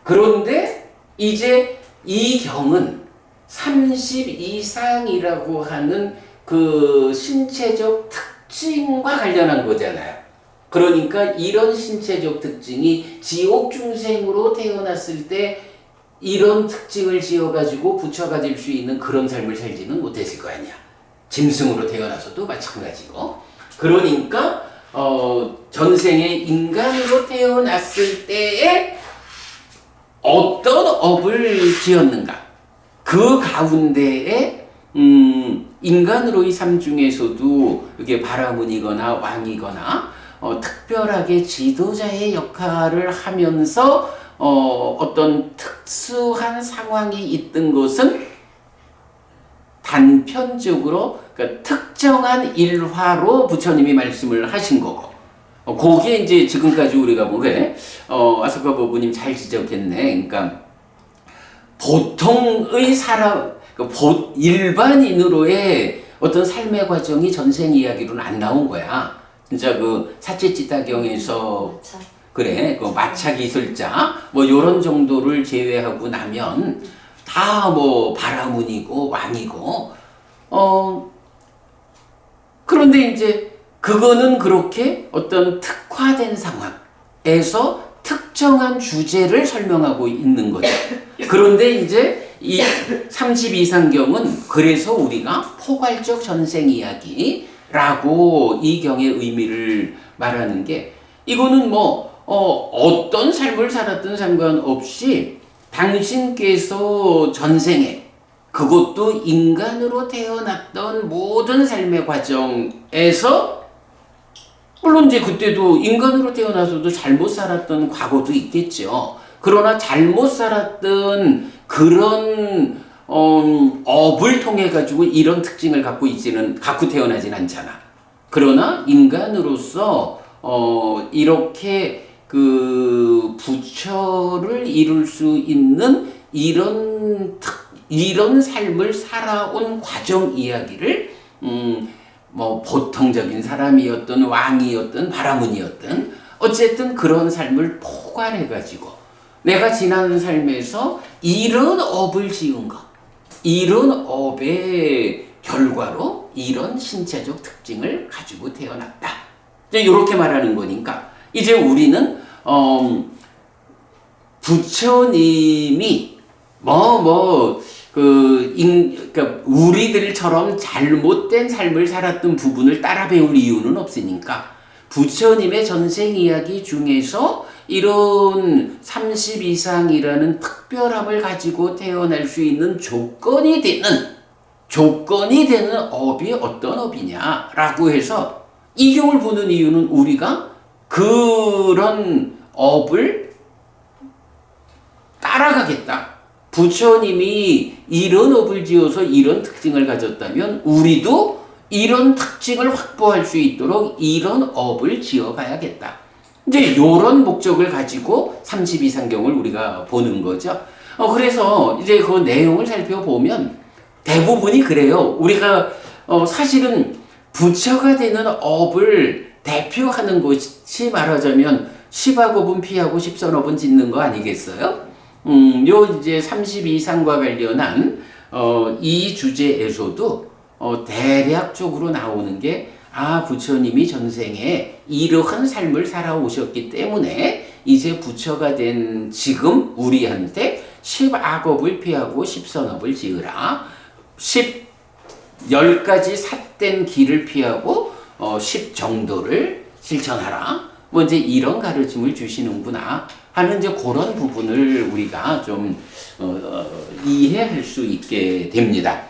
그런데 이제 이 경은 32상이라고 하는 그 신체적 특징과 관련한 거잖아요. 그러니까 이런 신체적 특징이 지옥 중생으로 태어났을 때 이런 특징을 지어가지고 붙여가질 수 있는 그런 삶을 살지는 못했을 거 아니야. 짐승으로 태어나서도 마찬가지고. 그러니까 전생에 인간으로 태어났을 때에 어떤 업을 지었는가. 그 가운데에 인간으로의 삶 중에서도 이게 바라문이거나 왕이거나 특별하게 지도자의 역할을 하면서 어떤 특수한 상황이 있던 것은 단편적으로 그러니까 특정한 일화로 부처님이 말씀을 하신 거고 그게 이제 지금까지 우리가 뭐래 아소카 보부님 잘 지적했네. 그러니까 보통의 사람 일반인으로의 어떤 삶의 과정이 전생 이야기로는 안 나온 거야. 진짜 그 사제지다경에서 그래 그 마차 기술자 뭐 요런 정도를 제외하고 나면 다 뭐 바라문이고 왕이고 그런데 이제 그거는 그렇게 어떤 특화된 상황에서 특정한 주제를 설명하고 있는 거죠. 그런데 이제 이 32상경은 그래서 우리가 포괄적 전생 이야기라고 이 경의 의미를 말하는 게 이거는 뭐 어떤 삶을 살았든 상관없이 당신께서 전생에 그것도 인간으로 태어났던 모든 삶의 과정에서 물론 이제 그때도 인간으로 태어나서도 잘못 살았던 과거도 있겠죠. 그러나 잘못 살았던 그런 업을 통해 가지고 이런 특징을 갖고 태어나진 않잖아. 그러나 인간으로서 이렇게 그 부처를 이룰 수 있는 이런 삶을 살아온 과정 이야기를 뭐 보통적인 사람이었든 왕이었든 바라문이었든 어쨌든 그런 삶을 포괄해 가지고 내가 지난 삶에서 이런 업을 지은 것, 이런 업의 결과로 이런 신체적 특징을 가지고 태어났다. 이렇게 말하는 거니까 이제 우리는 부처님이 그러니까 우리들처럼 잘못된 삶을 살았던 부분을 따라 배울 이유는 없으니까 부처님의 전생 이야기 중에서 이런 30 이상이라는 특별함을 가지고 태어날 수 있는 조건이 되는 업이 어떤 업이냐라고 해서 이 경을 보는 이유는 우리가 그런 업을 따라가겠다. 부처님이 이런 업을 지어서 이런 특징을 가졌다면 우리도 이런 특징을 확보할 수 있도록 이런 업을 지어가야겠다. 이제 이런 목적을 가지고 32상경을 우리가 보는 거죠. 그래서 이제 그 내용을 살펴보면 대부분이 그래요. 우리가 사실은 부처가 되는 업을 대표하는 것이 말하자면 10악업은 피하고 10선업은 짓는 거 아니겠어요? 요 이제 32상과 관련한 이 주제에서도 대략적으로 나오는 게 부처님이 전생에 이러한 삶을 살아오셨기 때문에 이제 부처가 된 지금 우리한테 10악업을 피하고 10선업을 지으라. 10가지 삿된 길을 피하고 10 정도를 실천하라. 뭐 이제 이런 가르침을 주시는구나 하는 이제 그런 부분을 우리가 좀 이해할 수 있게 됩니다.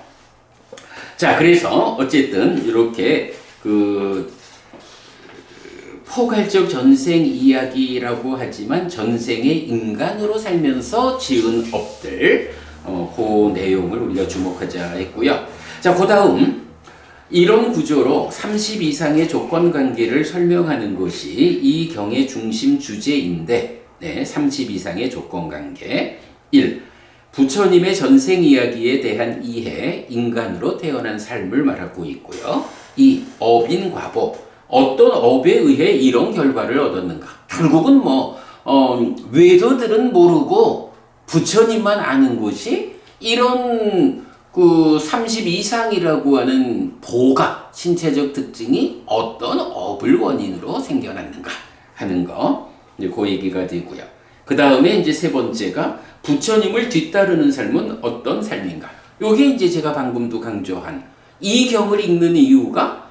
자, 그래서 어쨌든 이렇게 그 포괄적 전생 이야기라고 하지만 전생에 인간으로 살면서 지은 업들 그 내용을 우리가 주목하자 했고요. 자, 그 다음 이런 구조로 30 이상의 조건 관계를 설명하는 것이 이 경의 중심 주제인데 30 이상의 조건 관계 1. 부처님의 전생 이야기에 대한 이해, 인간으로 태어난 삶을 말하고 있고요. 2. 업인 과보, 어떤 업에 의해 이런 결과를 얻었는가. 결국은 외도들은 모르고 부처님만 아는 것이 이런 그 30 이상이라고 하는 보가, 신체적 특징이 어떤 업을 원인으로 생겨났는가 하는 거, 이제 그 얘기가 되고요. 그 다음에 이제 세 번째가 부처님을 뒤따르는 삶은 어떤 삶인가. 요게 이제 제가 방금도 강조한 이 경을 읽는 이유가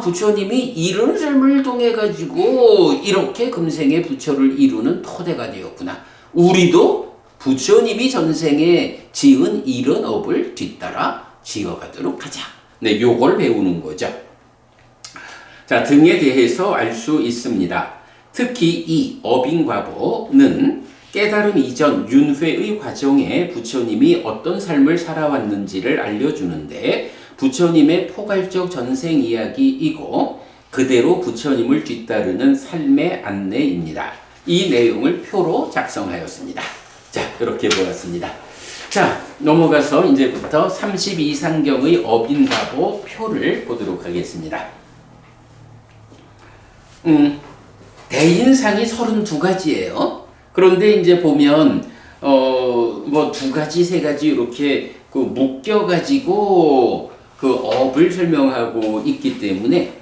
부처님이 이런 삶을 통해 가지고 이렇게 금생에 부처를 이루는 토대가 되었구나. 우리도 부처님이 전생에 지은 이런 업을 뒤따라 지어가도록 하자. 요걸 배우는 거죠. 자, 등에 대해서 알 수 있습니다. 특히 이 업인과보는 깨달음 이전 윤회의 과정에 부처님이 어떤 삶을 살아왔는지를 알려주는데 부처님의 포괄적 전생 이야기이고 그대로 부처님을 뒤따르는 삶의 안내입니다. 이 내용을 표로 작성하였습니다. 자, 이렇게 보았습니다. 자, 넘어가서 이제부터 32상경의 업인과보 표를 보도록 하겠습니다. 대인상이 32가지예요. 그런데 이제 보면 뭐 두 가지, 세 가지 이렇게 그 묶여가지고 그 업을 설명하고 있기 때문에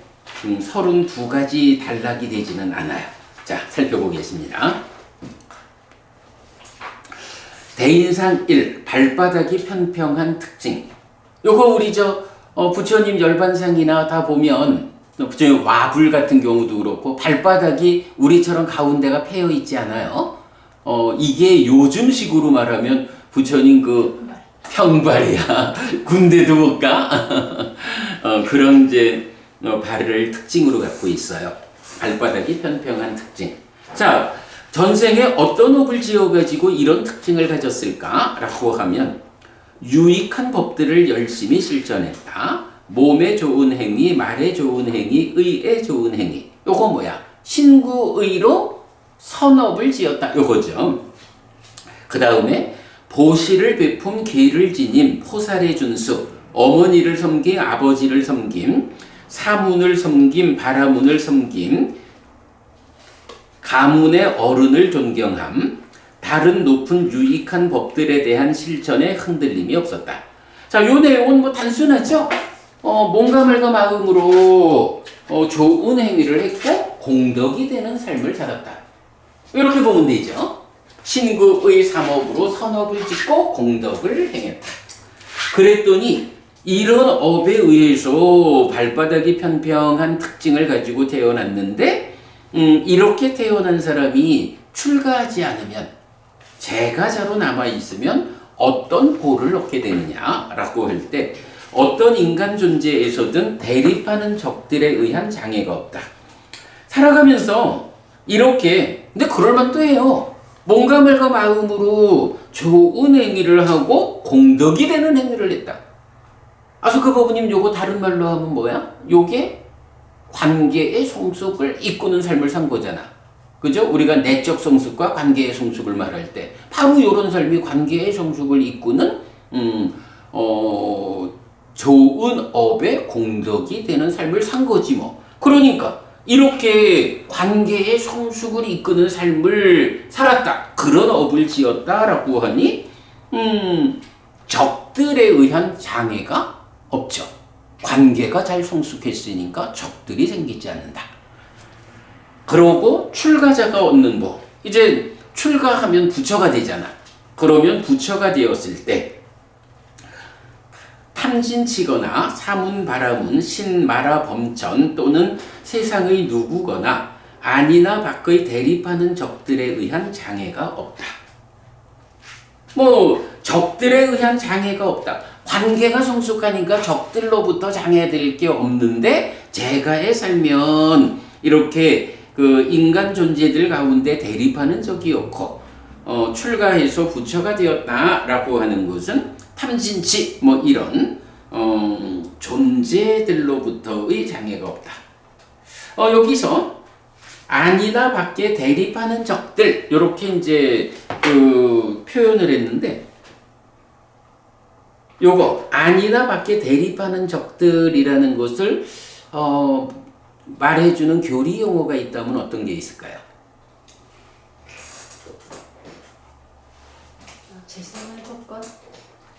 32가지 단락이 되지는 않아요. 자, 살펴보겠습니다. 대인상 1. 발바닥이 평평한 특징. 요거 우리 부처님 열반상이나 다 보면 부처님 와불 같은 경우도 그렇고 발바닥이 우리처럼 가운데가 패여 있지 않아요. 이게 요즘식으로 말하면 부처님 그 평발이야. 군대도 못 가. 그런 이제 발을 특징으로 갖고 있어요. 발바닥이 평평한 특징. 자, 전생에 어떤 업을 지어가지고 이런 특징을 가졌을까라고 하면 유익한 법들을 열심히 실천했다. 몸에 좋은 행위, 말에 좋은 행위, 의에 좋은 행위. 요거 뭐야? 신구의로 선업을 지었다. 요거죠. 그 다음에 보시를 베품 계를 지님, 포살의 준수, 어머니를 섬김, 아버지를 섬김, 사문을 섬김, 바라문을 섬김, 가문의 어른을 존경함, 다른 높은 유익한 법들에 대한 실천에 흔들림이 없었다. 자, 요 내용은 뭐 단순하죠? 몸과 말과 마음으로 좋은 행위를 했고 공덕이 되는 삶을 살았다. 이렇게 보면 되죠. 신구의 삼업으로 선업을 짓고 공덕을 행했다. 그랬더니 이런 업에 의해서 발바닥이 평평한 특징을 가지고 태어났는데 이렇게 태어난 사람이 출가하지 않으면 재가자로 남아있으면 어떤 보를 얻게 되느냐라고 할 때 어떤 인간 존재에서든 대립하는 적들에 의한 장애가 없다. 살아가면서 이렇게 근데 그럴만도 해요. 몸과 말과 마음으로 좋은 행위를 하고 공덕이 되는 행위를 했다. 아소카 법부님 요거 다른 말로 하면 뭐야? 요게 관계의 성숙을 이꾸는 삶을 산 거잖아. 그죠? 우리가 내적 성숙과 관계의 성숙을 말할 때 바로 이런 삶이 관계의 성숙을 이꾸는 좋은 업의 공덕이 되는 삶을 산 거지 뭐. 그러니까 이렇게 관계의 성숙을 이끄는 삶을 살았다. 그런 업을 지었다라고 하니 적들에 의한 장애가 없죠. 관계가 잘 성숙했으니까 적들이 생기지 않는다. 그러고 출가자가 얻는 법. 이제 출가하면 부처가 되잖아. 그러면 부처가 되었을 때 탐진치거나 사문바라문, 신마라 범천 또는 세상의 누구거나 안이나 밖의 대립하는 적들에 의한 장애가 없다. 뭐 적들에 의한 장애가 없다. 관계가 성숙하니까 적들로부터 장애될 게 없는데 제가에 살면 이렇게 그 인간 존재들 가운데 대립하는 적이 없고 출가해서 부처가 되었다라고 하는 것은 탐진치 뭐 이런 존재들로부터의 장애가 없다. 여기서 안이나 밖에 대립하는 적들 이렇게 이제 그 표현을 했는데 요거 안이나 밖에 대립하는 적들이라는 것을 말해주는 교리 용어가 있다면 어떤 게 있을까요? 재생의 조건?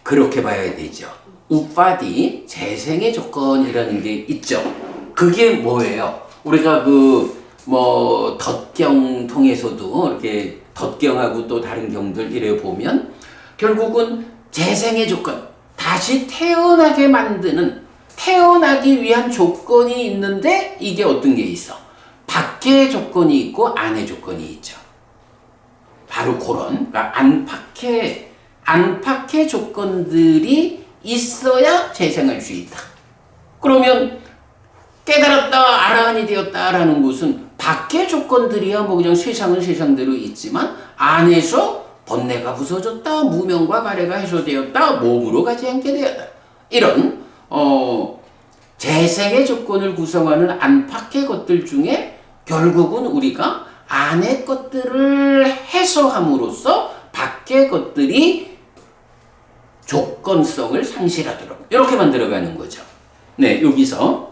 그렇게 봐야 되죠. 우파디 재생의 조건이라는 게 있죠. 그게 뭐예요? 우리가 뭐 덧경 통해서도 이렇게 덧경하고 또 다른 경들 이래 보면 결국은 재생의 조건, 다시 태어나게 만드는 태어나기 위한 조건이 있는데 이게 어떤 게 있어? 밖의 조건이 있고 안의 조건이 있죠. 바로 그런 그러니까 안팎의 조건들이 있어야 재생할 수 있다. 그러면 깨달았다, 아라한이 되었다라는 것은 밖의 조건들이야 뭐 그냥 세상은 세상대로 있지만 안에서 번뇌가 부서졌다, 무명과 가래가 해소되었다, 몸으로 가지 않게 되었다. 이런 재생의 조건을 구성하는 안팎의 것들 중에 결국은 우리가 안의 것들을 해소함으로써 밖의 것들이 조건성을 상실하도록 이렇게 만들어가는 거죠. 네, 여기서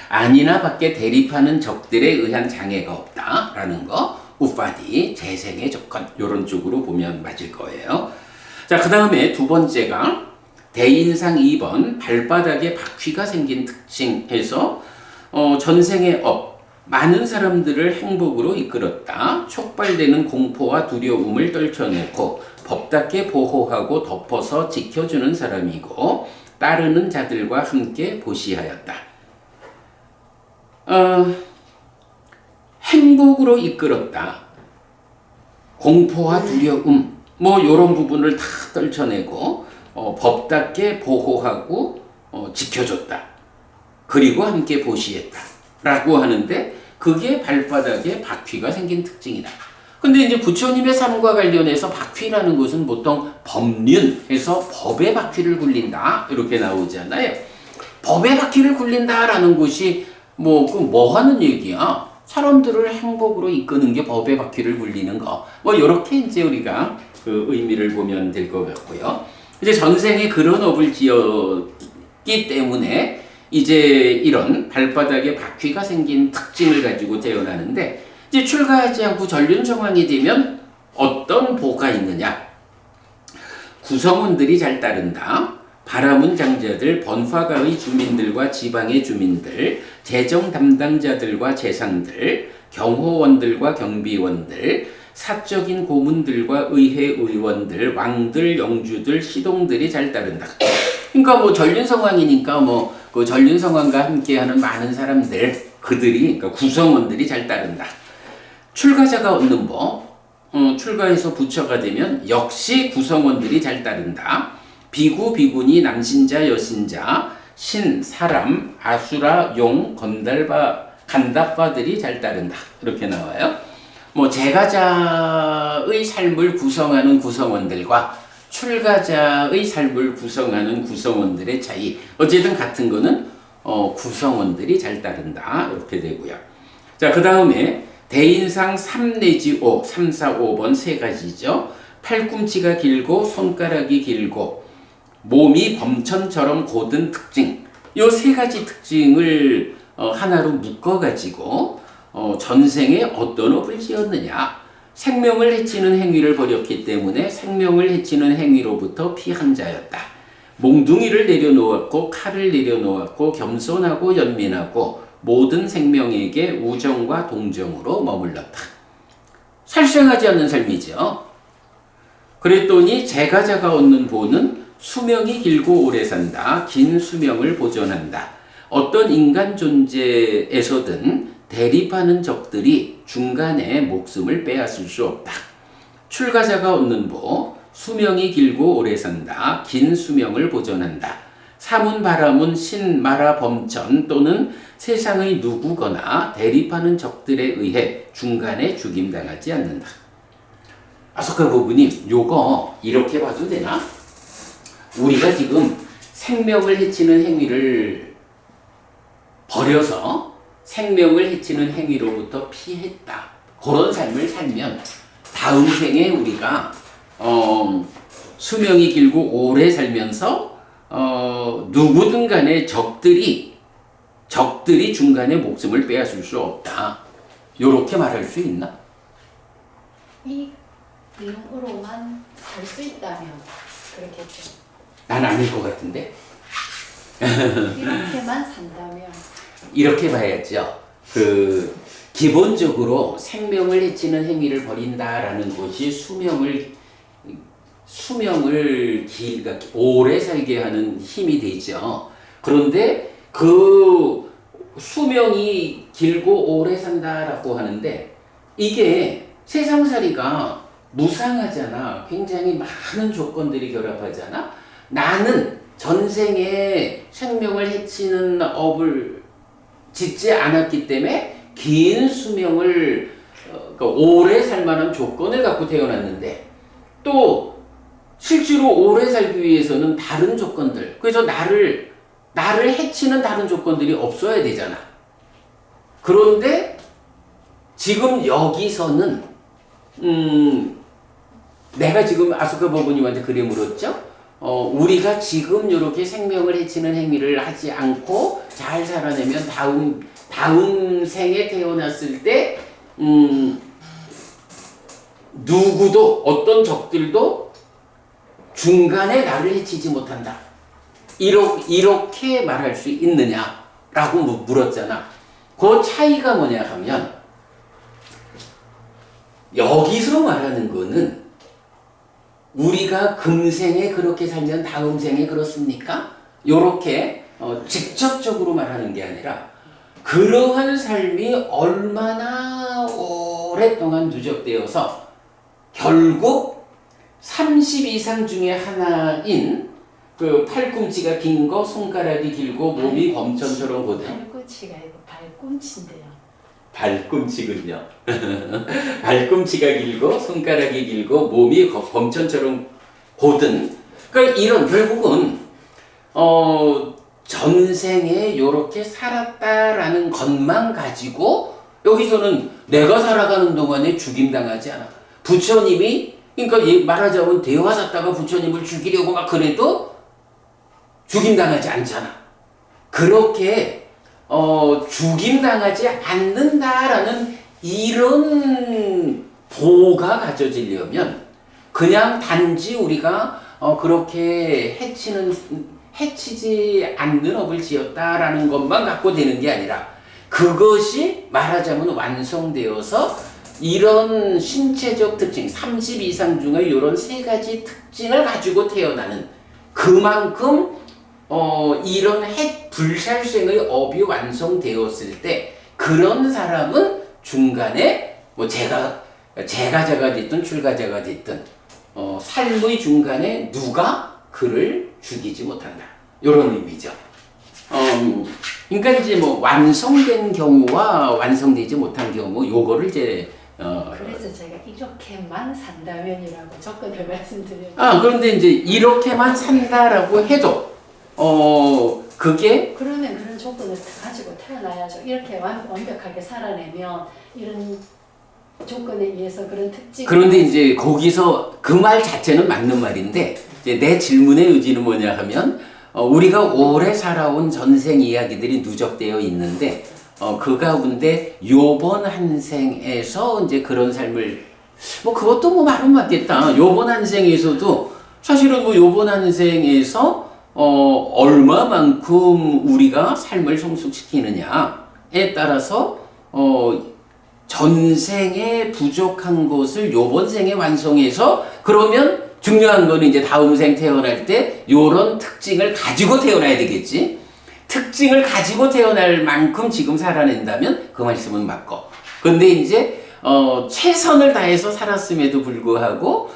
안이나 밖에 대립하는 적들에 의한 장애가 없다라는 거, 우파디, 재생의 조건 이런 쪽으로 보면 맞을 거예요. 자, 그 다음에 두 번째가 대인상 2번 발바닥에 바퀴가 생긴 특징에서 전생의 업, 많은 사람들을 행복으로 이끌었다. 촉발되는 공포와 두려움을 떨쳐내고 법답게 보호하고 덮어서 지켜주는 사람이고 따르는 자들과 함께 보시하였다. 행복으로 이끌었다. 공포와 두려움 뭐 이런 부분을 다 떨쳐내고 법답게 보호하고 지켜줬다. 그리고 함께 보시했다. 라고 하는데 그게 발바닥에 바퀴가 생긴 특징이다. 근데 이제 부처님의 삶과 관련해서 바퀴라는 것은 보통 법륜에서 법의 바퀴를 굴린다 이렇게 나오잖아요. 법의 바퀴를 굴린다라는 것이 뭐 하는 얘기야? 사람들을 행복으로 이끄는 게 법의 바퀴를 굴리는 거. 뭐 이렇게 이제 우리가 그 의미를 보면 될 것 같고요. 이제 전생에 그런 업을 지었기 때문에 이제 이런 발바닥에 바퀴가 생긴 특징을 가지고 태어나는데 이제 출가하지 않고 전륜 정황이 되면 어떤 보가 있느냐? 구성원들이 잘 따른다. 바라문 장자들, 번화가의 주민들과 지방의 주민들, 재정 담당자들과 재상들, 경호원들과 경비원들, 사적인 고문들과 의회 의원들, 왕들, 영주들, 시동들이 잘 따른다. 그러니까 뭐 전륜 상황이니까 그 전륜 상황과 함께하는 많은 사람들, 그들이 그러니까 구성원들이 잘 따른다. 출가자가 얻는 법, 출가해서 부처가 되면 역시 구성원들이 잘 따른다. 비구, 비구니, 남신자, 여신자, 신, 사람, 아수라, 용, 간답바들이 잘 따른다. 이렇게 나와요. 재가자의 삶을 구성하는 구성원들과 출가자의 삶을 구성하는 구성원들의 차이. 어쨌든 같은 거는 구성원들이 잘 따른다. 이렇게 되고요. 자, 그 다음에 대인상 3 내지 5, 3, 4, 5번 세 가지죠. 팔꿈치가 길고 손가락이 길고 몸이 범천처럼 곧은 특징. 요 세 가지 특징을 하나로 묶어가지고 전생에 어떤 업을 지었느냐. 생명을 해치는 행위를 벌였기 때문에 생명을 해치는 행위로부터 피한 자였다. 몽둥이를 내려놓았고 칼을 내려놓았고 겸손하고 연민하고 모든 생명에게 우정과 동정으로 머물렀다. 살생하지 않는 삶이죠. 그랬더니 제가자가 얻는 보는 수명이 길고 오래 산다. 긴 수명을 보존한다. 어떤 인간 존재에서든 대립하는 적들이 중간에 목숨을 빼앗을 수 없다. 출가자가 얻는 보, 수명이 길고 오래 산다. 긴 수명을 보존한다. 사문, 바라문, 신, 마라, 범천 또는 세상의 누구거나 대립하는 적들에 의해 중간에 죽임당하지 않는다. 아소카 부부님, 요거 이렇게 봐도 되나? 우리가 지금 생명을 해치는 행위를 버려서 생명을 해치는 행위로부터 피했다. 그런 삶을 살면 다음 생에 우리가 수명이 길고 오래 살면서 누구든 간에 적들이 중간에 목숨을 빼앗을 수 없다. 요렇게 말할 수 있나? 이 내용으로만 살 수 있다면 그렇겠죠. 난 아닐 것 같은데. 이렇게만 산다면 이렇게 봐야죠. 기본적으로 생명을 해치는 행위를 벌인다라는 것이 수명을 오래 살게 하는 힘이 되죠. 그런데 그 수명이 길고 오래 산다라고 하는데 이게 세상살이가 무상하잖아. 굉장히 많은 조건들이 결합하잖아. 나는 전생에 생명을 해치는 업을 짓지 않았기 때문에 긴 수명을 그러니까 오래 살 만한 조건을 갖고 태어났는데 또 실제로 오래 살기 위해서는 다른 조건들, 그래서 나를 해치는 다른 조건들이 없어야 되잖아. 그런데 지금 여기서는 내가 지금 아소카 법부님한테 그래 물었죠? 우리가 지금 이렇게 생명을 해치는 행위를 하지 않고 잘 살아내면 다음 생에 태어났을 때 누구도 어떤 적들도 중간에 나를 해치지 못한다. 이렇게 말할 수 있느냐라고 물었잖아. 그 차이가 뭐냐 하면 여기서 말하는 거는 우리가 금생에 그렇게 살면 다음 생에 그렇습니까? 요렇게 직접적으로 말하는 게 아니라 그러한 삶이 얼마나 오랫동안 누적되어서 결국 30 이상 중에 하나인 그 팔꿈치가 긴 거, 손가락이 길고 몸이 범천처럼 고든 팔꿈치가 아니고 발꿈치인데요. 발꿈치군요. 발꿈치가 길고 손가락이 길고 몸이 범천처럼 고든 그러니까 이런 결국은 전생에 요렇게 살았다라는 것만 가지고 여기서는 내가 살아가는 동안에 죽임당하지 않아. 부처님이 그러니까 말하자면 대화하다가 부처님을 죽이려고 막 그래도 죽임당하지 않잖아. 그렇게 죽임당하지 않는다라는 이런 보가 가져지려면 그냥 단지 우리가 그렇게 해치지 않는 업을 지었다라는 것만 갖고 되는 게 아니라 그것이 말하자면 완성되어서 이런 신체적 특징 30 이상 중에 이런 세 가지 특징을 가지고 태어나는 그만큼 이런 불살생의 업이 완성되었을 때 그런 사람은 중간에 뭐 제가자가 됐든 출가자가 됐든 삶의 중간에 누가 그를 죽이지 못한다. 이런 의미죠. 그러니까 이제 뭐 완성된 경우와 완성되지 못한 경우 요거를 이제 그래서 제가 이렇게만 산다면이라고 조건을 말씀드려요. 그런데 이제 이렇게만 산다라고 해도 그게 그러면 그런 조건을 가지고 태어나야죠. 이렇게 완벽하게 살아내면 이런 조건에 의해서 그런 특징. 그런데 이제 거기서 그 말 자체는 맞는 말인데 이제 내 질문의 의지는 뭐냐 하면 우리가 오래 살아온 전생 이야기들이 누적되어 있는데 그 가운데 요번 한 생에서 이제 그런 삶을 뭐 그것도 뭐 말은 맞겠다. 요번 한 생에서도 사실은 뭐 요번 한 생에서 얼마만큼 우리가 삶을 성숙시키느냐에 따라서 전생에 부족한 것을 요번 생에 완성해서 그러면 중요한 거는 이제 다음 생 태어날 때 요런 특징을 가지고 태어나야 되겠지. 특징을 가지고 태어날 만큼 지금 살아낸다면 그 말씀은 맞고. 근데 이제 최선을 다해서 살았음에도 불구하고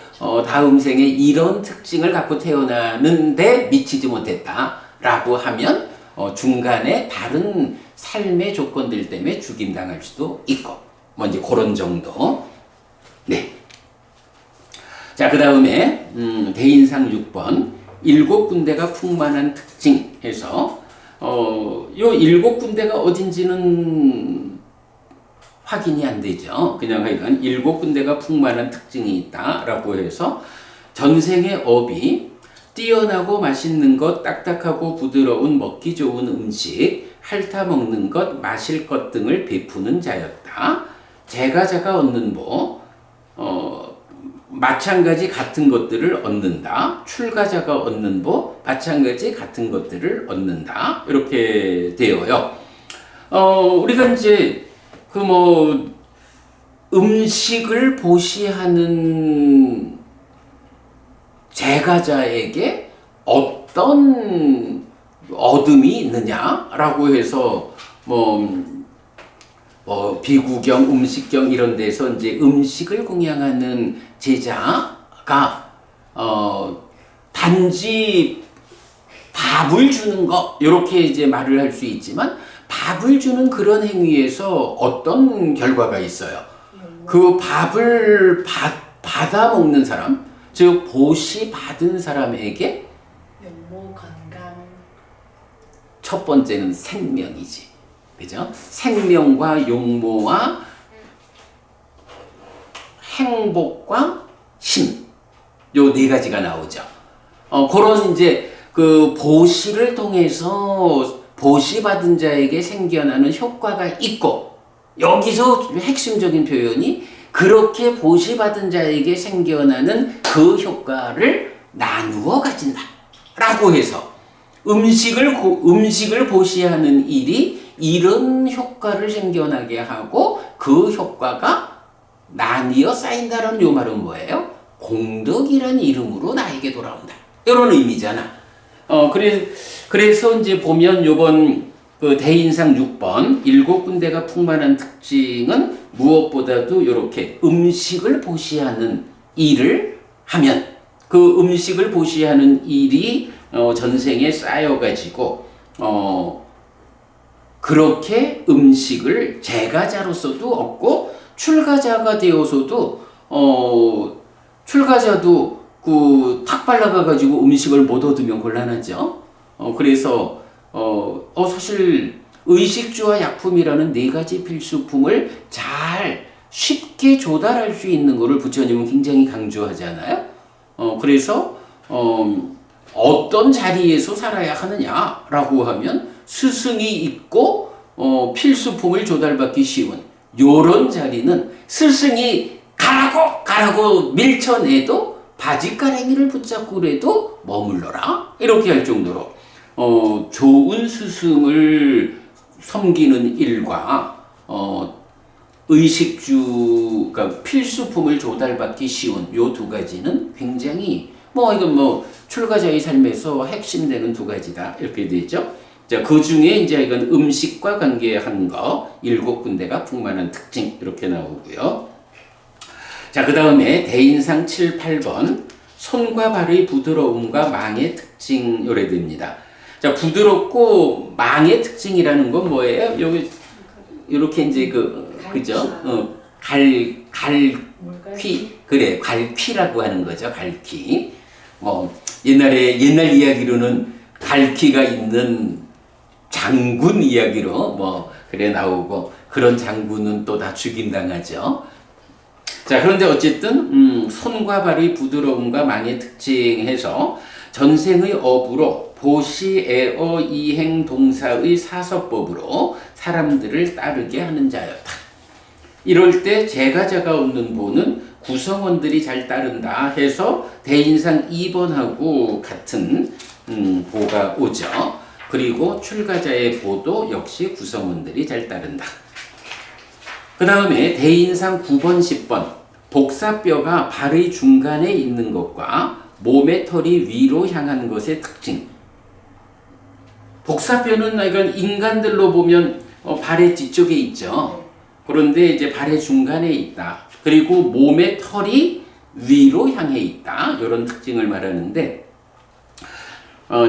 다음 생에 이런 특징을 갖고 태어나는데 미치지 못했다라고 하면 중간에 다른 삶의 조건들 때문에 죽임당할 수도 있고 뭐 이제 그런 정도. 네. 자, 그 다음에 대인상 6번 7군데가 풍만한 특징 해서 요 7군데가 어딘지는 확인이 안 되죠. 그냥 하여간 7군데가 풍만한 특징이 있다라고 해서 전생의 업이 뛰어나고 맛있는 것, 딱딱하고 부드러운 먹기 좋은 음식, 핥아 먹는 것, 마실 것 등을 베푸는 자였다. 제가자가 얻는 보, 마찬가지 같은 것들을 얻는다. 출가자가 얻는 보, 마찬가지 같은 것들을 얻는다. 이렇게 되어요. 우리가 이제 그 뭐 음식을 보시하는 제가자에게 어떤 얻음이 있느냐라고 해서 비구경, 음식경 이런 데서 이제 음식을供養하는 제자가 단지 밥을 주는 거 이렇게 이제 말을 할 수 있지만 밥을 주는 그런 행위에서 어떤 결과가 있어요? 그 밥을 받아 먹는 사람, 즉 보시 받은 사람에게 용모 건강. 첫 번째는 생명이지. 그죠? 생명과 용모와 행복과 힘. 요 네 가지가 나오죠. 그런 이제 그 보시를 통해서 보시받은 자에게 생겨나는 효과가 있고, 여기서 핵심적인 표현이 그렇게 보시받은 자에게 생겨나는 그 효과를 나누어 가진다 라고 해서 음식을 보시하는 일이 이런 효과를 생겨나게 하고 그 효과가 나뉘어 쌓인다는 요 말은 뭐예요? 공덕이란 이름으로 나에게 돌아온다. 이런 의미잖아. 그래서 이제 보면 요번 그 대인상 6번 7군데가 풍만한 특징은 무엇보다도 이렇게 음식을 보시하는 일을 하면 그 음식을 보시하는 일이 전생에 쌓여가지고 그렇게 음식을 제가자로서도 얻고 출가자가 되어서도 출가자도 그 탁 발라가가지고 음식을 못 얻으면 곤란하죠. 그래서 사실 의식주와 약품이라는 네 가지 필수품을 잘 쉽게 조달할 수 있는 것을 부처님은 굉장히 강조하잖아요. 그래서 어떤 자리에서 살아야 하느냐라고 하면 스승이 있고 필수품을 조달받기 쉬운 요런 자리는 스승이 가라고 밀쳐내도 바지가랭이를 붙잡고 그래도 머물러라 이렇게 할 정도로 좋은 스승을 섬기는 일과 의식주가 필수품을 조달받기 쉬운 요 두 가지는 굉장히 이건 출가자의 삶에서 핵심되는 두 가지다 이렇게 되죠. 자, 그 중에 이제 이건 음식과 관계한 거 7군데가 풍만한 특징 이렇게 나오고요. 자, 그 다음에 대인상 7, 8번 손과 발의 부드러움과 망의 특징 요래됩니다. 자, 부드럽고 망의 특징이라는 건 뭐예요? 여기 이렇게 이제 그죠? 갈퀴 그래 갈퀴라고 하는 거죠. 갈퀴. 옛날 이야기로는 갈퀴가 있는 장군 이야기로 그래 나오고 그런 장군은 또 다 죽임당하죠. 자, 그런데 어쨌든 손과 발의 부드러움과 망의 특징해서 전생의 업으로 보시, 애어, 이행, 동사의 사서법으로 사람들을 따르게 하는 자였다. 이럴 때 제가자가 얻는 보는 구성원들이 잘 따른다 해서 대인상 2번하고 같은 보가 오죠. 그리고 출가자의 보도 역시 구성원들이 잘 따른다. 그 다음에 대인상 9번, 10번 복사뼈가 발의 중간에 있는 것과 몸의 털이 위로 향한 것의 특징. 복사뼈는 이건 인간들로 보면 발의 뒤쪽에 있죠. 그런데 이제 발의 중간에 있다. 그리고 몸의 털이 위로 향해 있다. 이런 특징을 말하는데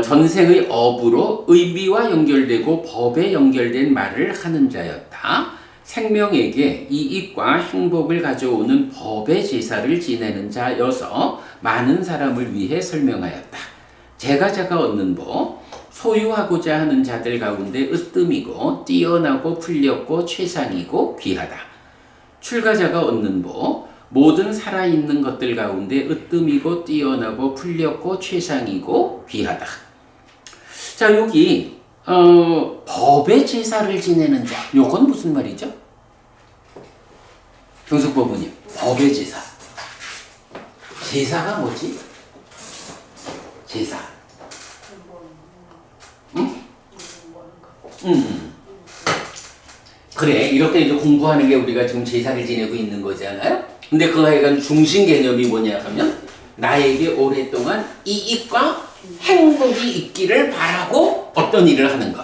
전생의 업으로 의미와 연결되고 법에 연결된 말을 하는 자였다. 생명에게 이익과 행복을 가져오는 법의 제사를 지내는 자여서 많은 사람을 위해 설명하였다. 제가자가 얻는 법, 소유하고자 하는 자들 가운데 으뜸이고 뛰어나고 풀렸고 최상이고 귀하다. 출가자가 얻는 법, 모든 살아있는 것들 가운데 으뜸이고 뛰어나고 풀렸고 최상이고 귀하다. 자, 여기 법의 제사를 지내는 자, 요건 무슨 말이죠? 경숙법부님, 법의 제사. 제사가 뭐지? 제사. 응? 그래, 이렇게 이제 공부하는 게 우리가 지금 제사를 지내고 있는 거잖아요? 근데 그 하여간 중심 개념이 뭐냐 하면 나에게 오랫동안 이익과 행복이 있기를 바라고 어떤 일을 하는 것.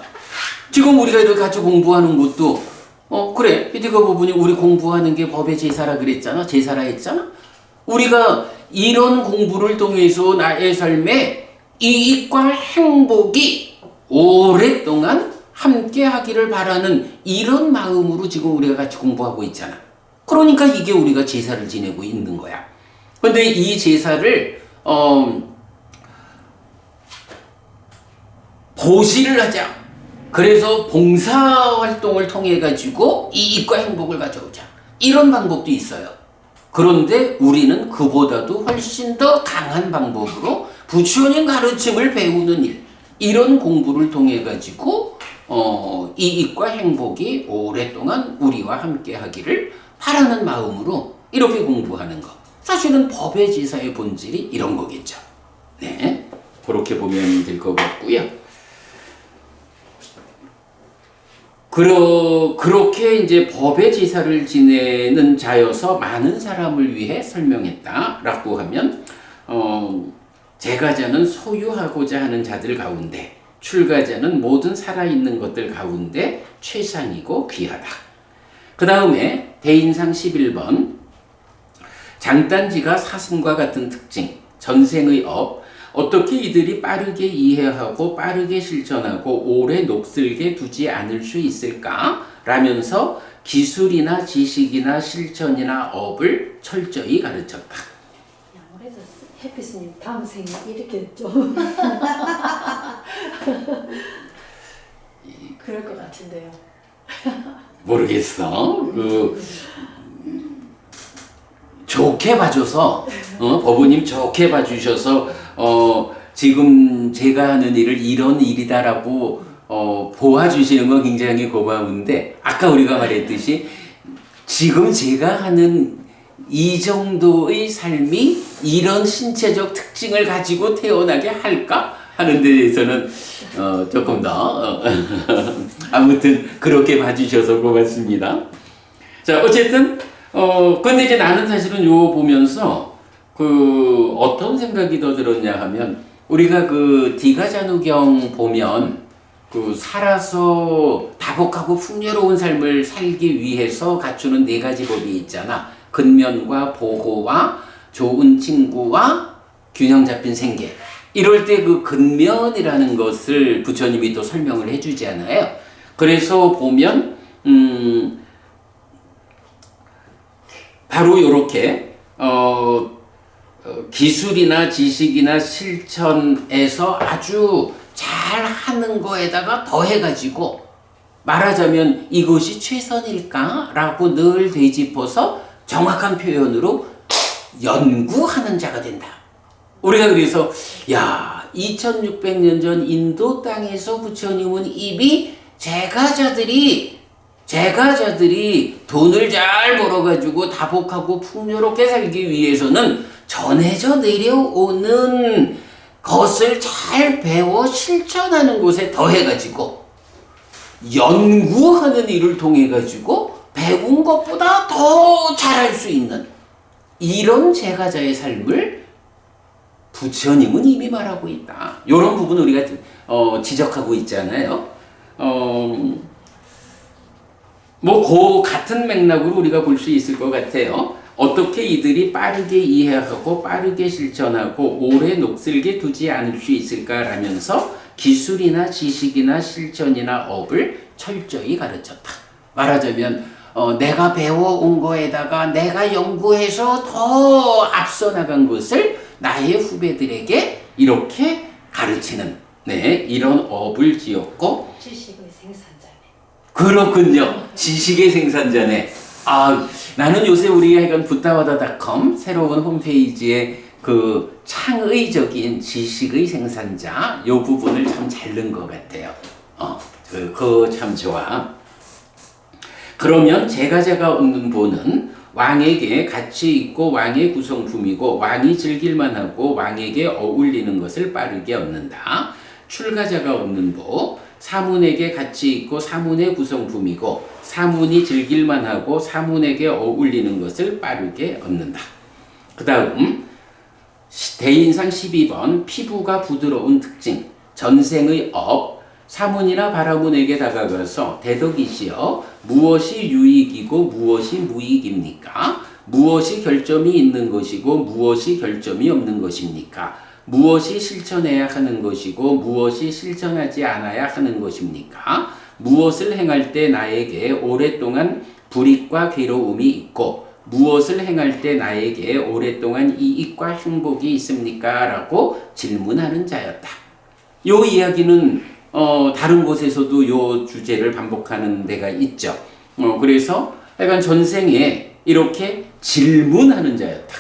지금 우리가 이렇게 같이 공부하는 것도 그래 피디가 부분이 우리 공부하는 게 법의 제사라 그랬잖아. 제사라 했잖아. 우리가 이런 공부를 통해서 나의 삶에 이익과 행복이 오랫동안 함께 하기를 바라는 이런 마음으로 지금 우리가 같이 공부하고 있잖아. 그러니까 이게 우리가 제사를 지내고 있는 거야. 근데 이 제사를 보시를 하자. 그래서 봉사활동을 통해 가지고 이익과 행복을 가져오자. 이런 방법도 있어요. 그런데 우리는 그보다도 훨씬 더 강한 방법으로 부처님 가르침을 배우는 일, 이런 공부를 통해 가지고 이익과 행복이 오랫동안 우리와 함께 하기를 바라는 마음으로 이렇게 공부하는 거. 사실은 법의 지사의 본질이 이런 거겠죠. 네, 그렇게 보면 될 것 같고요. 그렇게 이제 법의 지사를 지내는 자여서 많은 사람을 위해 설명했다라고 하면, 제가자는 소유하고자 하는 자들 가운데, 출가자는 모든 살아있는 것들 가운데 최상이고 귀하다. 그 다음에 대인상 11번, 장단지가 사슴과 같은 특징, 전생의 업, 어떻게 이들이 빠르게 이해하고 빠르게 실천하고 오래 녹슬게 두지 않을 수 있을까? 라면서 기술이나 지식이나 실천이나 업을 철저히 가르쳤다. 아무래도 햇빛님 다음 생에 이렇게 좀 그럴 것 같은데요. 모르겠어. 좋게 봐줘서, 법우님 좋게 봐주셔서, 지금 제가 하는 일을 이런 일이다라고, 보아주시는 건 굉장히 고마운데, 아까 우리가 말했듯이, 지금 제가 하는 이 정도의 삶이 이런 신체적 특징을 가지고 태어나게 할까? 하는 데 대해서는, 조금 더, 아무튼, 그렇게 봐주셔서 고맙습니다. 자, 어쨌든, 근데 이제 나는 사실은 요 보면서 어떤 생각이 더 들었냐 하면 우리가 디가자누경 보면 살아서 다복하고 풍요로운 삶을 살기 위해서 갖추는 4가지 법이 있잖아. 근면과 보호와 좋은 친구와 균형 잡힌 생계. 이럴 때 근면이라는 것을 부처님이 또 설명을 해주지 않아요. 그래서 보면 바로 이렇게 기술이나 지식이나 실천에서 아주 잘하는 거에다가 더해가지고 말하자면 이것이 최선일까? 라고 늘 되짚어서 정확한 표현으로 연구하는 자가 된다. 우리가 그래서 2600년 전 인도 땅에서 부처님은 이미 제가자들이 돈을 잘 벌어가지고 다복하고 풍요롭게 살기 위해서는 전해져 내려오는 것을 잘 배워 실천하는 곳에 더해가지고 연구하는 일을 통해가지고 배운 것보다 더 잘할 수 있는 이런 제가자의 삶을 부처님은 이미 말하고 있다. 이런 부분 우리가 지적하고 있잖아요. 같은 맥락으로 우리가 볼 수 있을 것 같아요. 어떻게 이들이 빠르게 이해하고 빠르게 실천하고 오래 녹슬게 두지 않을 수 있을까라면서 기술이나 지식이나 실천이나 업을 철저히 가르쳤다. 말하자면 내가 배워온 거에다가 내가 연구해서 더 앞서 나간 것을 나의 후배들에게 이렇게 가르치는 이런 업을 지었고 지식의 생산자네. 그렇군요. 지식의 생산자네. 나는 요새 우리가 하여간 부다와다닷컴 새로운 홈페이지에 창의적인 지식의 생산자 요 부분을 참 잘 넣은 것 같아요. 그거 참 좋아. 그러면 제가 얻는 보는 왕에게 가치 있고 왕의 구성품이고 왕이 즐길만하고 왕에게 어울리는 것을 빠르게 얻는다. 출가자가 얻는 보 사문에게 가치 있고 사문의 구성품이고 사문이 즐길만하고 사문에게 어울리는 것을 빠르게 얻는다. 그 다음 대인상 12번 피부가 부드러운 특징 전생의 업 사문이나 바라문에게 다가가서 대덕이시여 무엇이 유익이고 무엇이 무익입니까? 무엇이 결점이 있는 것이고 무엇이 결점이 없는 것입니까? 무엇이 실천해야 하는 것이고 무엇이 실천하지 않아야 하는 것입니까? 무엇을 행할 때 나에게 오랫동안 불이익과 괴로움이 있고 무엇을 행할 때 나에게 오랫동안 이익과 행복이 있습니까? 라고 질문하는 자였다. 요 이야기는 다른 곳에서도 요 주제를 반복하는 데가 있죠. 그래서 약간 전생에 이렇게 질문하는 자였다.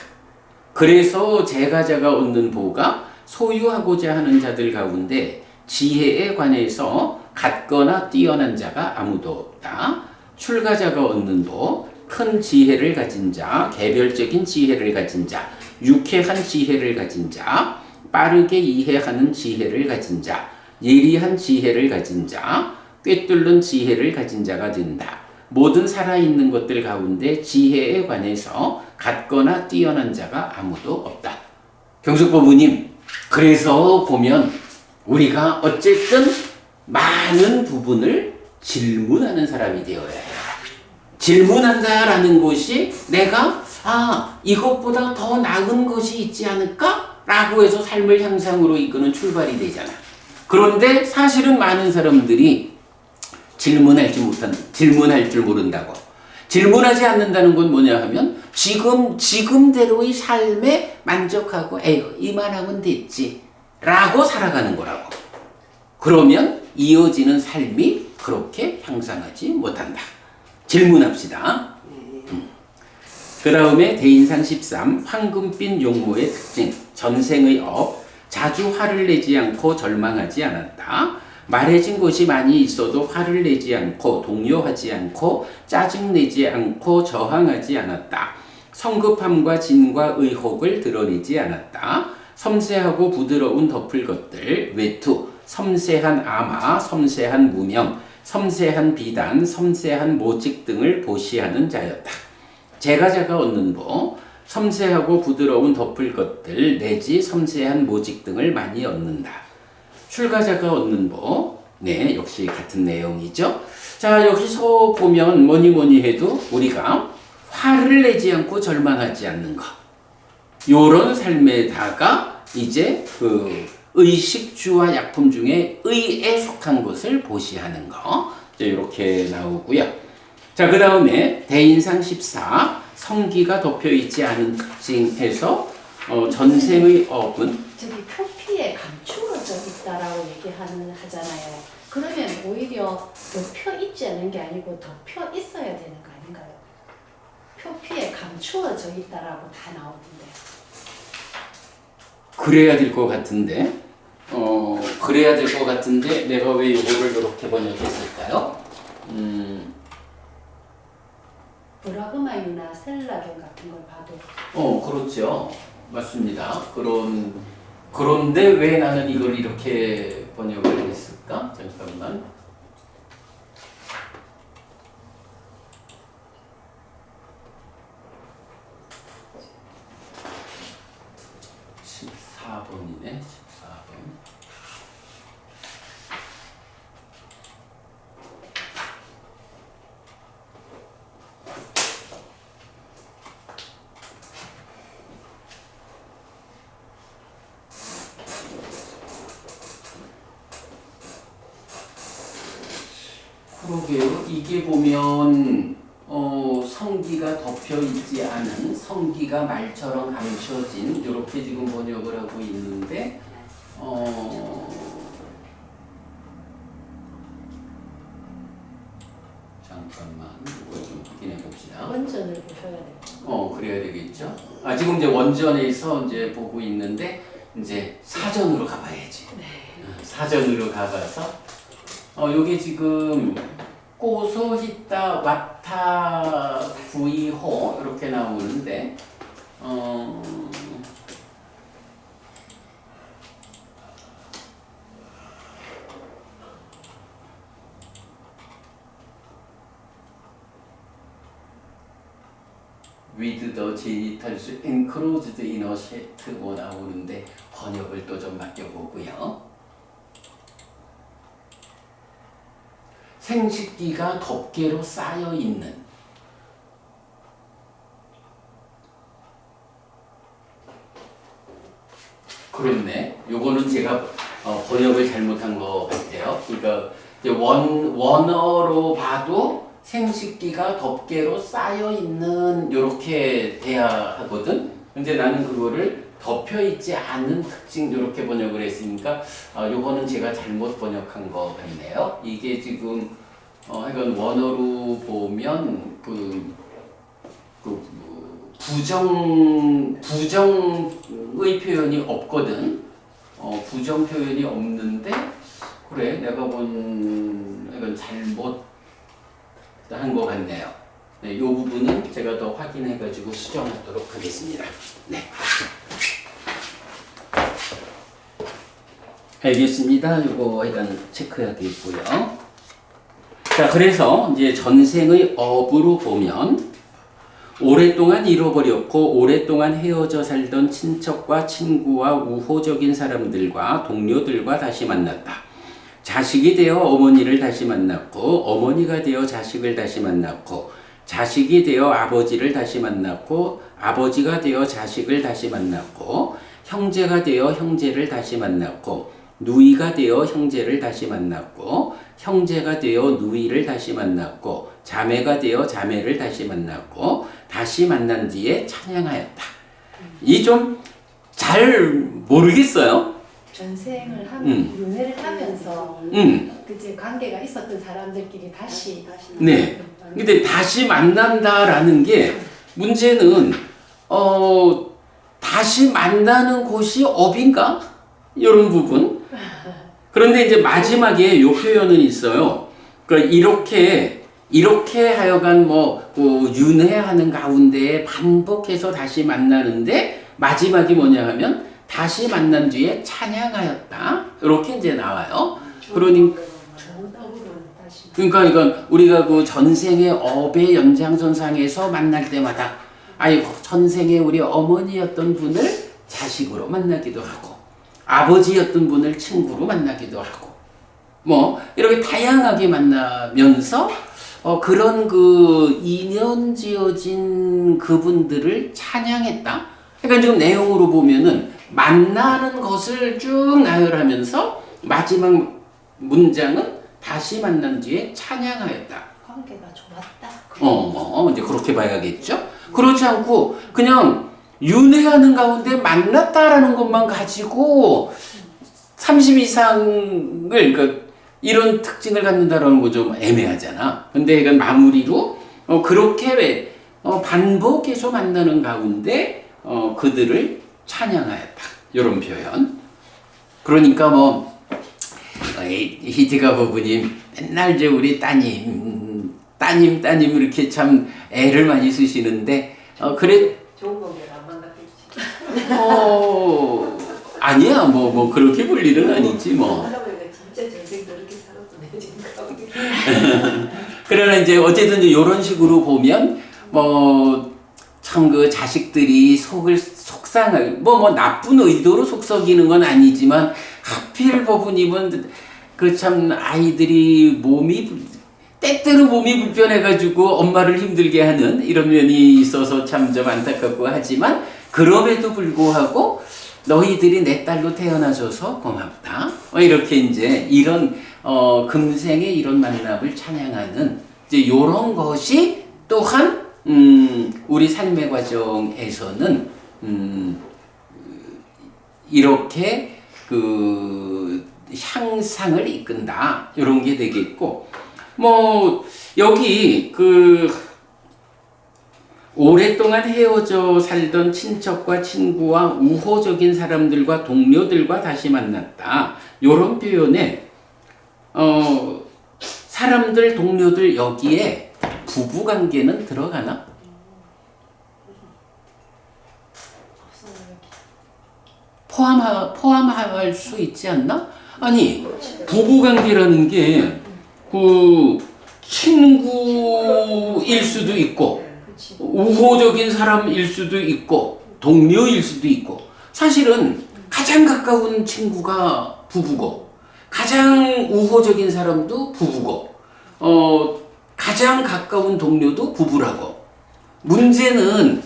그래서 제가자가 얻는 보가 소유하고자 하는 자들 가운데 지혜에 관해서 같거나 뛰어난 자가 아무도 없다. 출가자가 얻는 보 큰 지혜를 가진 자, 개별적인 지혜를 가진 자, 유쾌한 지혜를 가진 자, 빠르게 이해하는 지혜를 가진 자, 예리한 지혜를 가진 자, 꿰뚫는 지혜를 가진 자가 된다. 모든 살아있는 것들 가운데 지혜에 관해서 같거나 뛰어난 자가 아무도 없다. 경숙법부님, 그래서 보면 우리가 어쨌든 많은 부분을 질문하는 사람이 되어야 해요. 질문한다라는 것이 내가 이것보다 더 나은 것이 있지 않을까? 라고 해서 삶을 향상으로 이끄는 출발이 되잖아. 그런데 사실은 많은 사람들이 질문할 줄 모른다고. 질문하지 않는다는 건 뭐냐 하면 지금대로의 삶에 만족하고 에휴 이만하면 됐지 라고 살아가는 거라고. 그러면 이어지는 삶이 그렇게 향상하지 못한다. 질문합시다. 그 다음에 대인상 13 황금빛 용모의 특징 전생의 업 자주 화를 내지 않고 절망하지 않았다. 말해진 것이 많이 있어도 화를 내지 않고 동요하지 않고 짜증내지 않고 저항하지 않았다. 성급함과 진과 의혹을 드러내지 않았다. 섬세하고 부드러운 덮을 것들 외투 섬세한 아마 섬세한 무명 섬세한 비단 섬세한 모직 등을 보시하는 자였다. 제가자가 얻는 복 섬세하고 부드러운 덮을 것들 내지 섬세한 모직 등을 많이 얻는다. 출가자가 얻는 복, 네, 역시 같은 내용이죠. 자, 여기서 보면 뭐니 해도 우리가 화를 내지 않고 절망하지 않는 것. 요런 삶에다가 이제 그 의식주와 약품 중에 의에 속한 것을 보시하는 거. 이렇게 나오고요. 자, 그 다음에 대인상 14 성기가 덮여있지 않은 특징에서 전생의 업은 저기 표피에 감추어져 있다라고 하잖아요. 그러면 오히려 덮여 있지 않은 게 아니고 덮여 있어야 되는 거 아닌가요? 표피에 감추어져 있다라고 다 나오던데. 그래야 될 것 같은데, 그래야 될 것 같은데 내가 왜 이거를 이렇게 번역했을까요? 브라흐마인이나 셀라겐 같은 걸 봐도. 그렇죠. 맞습니다. 그런데 왜 나는 이걸 이렇게 번역을 했을까? 잠깐만. (14번이네) 14번. 그러게요. 이게 보면 성기가 덮여 있지 않은 성기가 말처럼 감춰진 이렇게 지금 번역을 하고 있는데 잠깐만 이걸 좀 확인해 봅시다. 원전을 보셔야 돼요. 그래야 되겠죠. 지금 이제 원전에서 이제 보고 있는데 이제 사전으로 가봐야지. 네. 사전으로 가봐서 요게 지금 고소히타 와타 구이호 이렇게 나오는데 with the genitals enclosed in a sheet 뭐 나오는데 번역을 또 좀 맡겨보고요. 생식기가 덮개로 쌓여 있는 그렇네. 요거는 제가 번역을 잘못한 것 같아요. 그러니까 이제 원어로 봐도 생식기가 덮개로 쌓여 있는 요렇게 돼야 하거든. 근데 나는 그거를 덮여 있지 않은 특징 이렇게 번역을 했으니까 요거는 제가 잘못 번역한 것 같네요. 이게 지금 하여간 원어로 보면 부정의 표현이 없거든. 부정 표현이 없는데 그래 내가 본 이건 잘못 한 것 같네요. 네, 이 부분은 제가 더 확인해가지고 수정하도록 하겠습니다. 네. 알겠습니다. 이거 일단 체크하겠고요. 자, 그래서 이제 전생의 업으로 보면 오랫동안 잃어버렸고 오랫동안 헤어져 살던 친척과 친구와 우호적인 사람들과 동료들과 다시 만났다. 자식이 되어 어머니를 다시 만났고 어머니가 되어 자식을 다시 만났고 자식이 되어 아버지를 다시 만났고 아버지가 되어 자식을 다시 만났고 형제가 되어 형제를 다시 만났고 누이가 되어 형제를 다시 만났고 형제가 되어 누이를 다시 만났고 자매가 되어 자매를 다시 만났고 다시 만난 뒤에 찬양하였다. 이 좀 잘 모르겠어요. 전생을 하면 윤회를 하면서 그치 관계가 있었던 사람들끼리 다시 네. 근데 다시 만난다라는 게 문제는 다시 만나는 곳이 업인가? 이런 부분. 그런데 이제 마지막에 요 표현은 있어요. 그러니까 이렇게 하여간 윤회하는 가운데 반복해서 다시 만나는데 마지막이 뭐냐 하면 다시 만난 뒤에 찬양하였다. 이렇게 이제 나와요. 그러니까 이건 우리가 그 전생의 업의 연장선상에서 만날 때마다 아이고 전생에 우리 어머니였던 분을 자식으로 만나기도 하고 아버지였던 분을 친구로 만나기도 하고 이렇게 다양하게 만나면서 그런 그 인연 지어진 그분들을 찬양했다. 그러니까 지금 내용으로 보면은 만나는 것을 쭉 나열하면서 마지막 문장은 다시 만난 뒤에 찬양하였다. 관계가 좋았다. 이제 그렇게 봐야겠죠? 그렇지 않고 그냥 윤회하는 가운데 만났다라는 것만 가지고 30 이상을 그러니까 이런 특징을 갖는다라는 거 좀 애매하잖아. 근데 이건 마무리로 그렇게 반복해서 만나는 가운데 그들을 찬양하였다. 이런 표현. 그러니까 히티가 부부님 맨날 이제 우리 따님 이렇게 참 애를 많이 쓰시는데 그래 좋은 관계를 안 만났겠지. 아니야 그렇게 볼 일은 아니지 할아버지가 진짜 전생 그렇게 살았던 애지. 그러나 이제 어쨌든 이런 식으로 보면 참 그 자식들이 속상할 나쁜 의도로 속썩이는 건 아니지만 하필 부모님은 그 참 아이들이 때때로 몸이 불편해가지고 엄마를 힘들게 하는 이런 면이 있어서 참 좀 안타깝고 하지만 그럼에도 불구하고 너희들이 내 딸로 태어나줘서 고맙다. 이렇게 이제 이런 금생의 이런 만남을 찬양하는 이제 이런 것이 또한 우리 삶의 과정에서는 이렇게 그 향상을 이끈다 이런 게 되겠고 여기 그 오랫동안 헤어져 살던 친척과 친구와 우호적인 사람들과 동료들과 다시 만났다 이런 표현에 사람들 동료들 여기에 부부관계는 들어가나? 포함할 수 있지 않나? 아니 부부관계라는 게 그 친구일 수도 있고 우호적인 사람일 수도 있고 동료일 수도 있고 사실은 가장 가까운 친구가 부부고 가장 우호적인 사람도 부부고 가장 가까운 동료도 부부라고. 문제는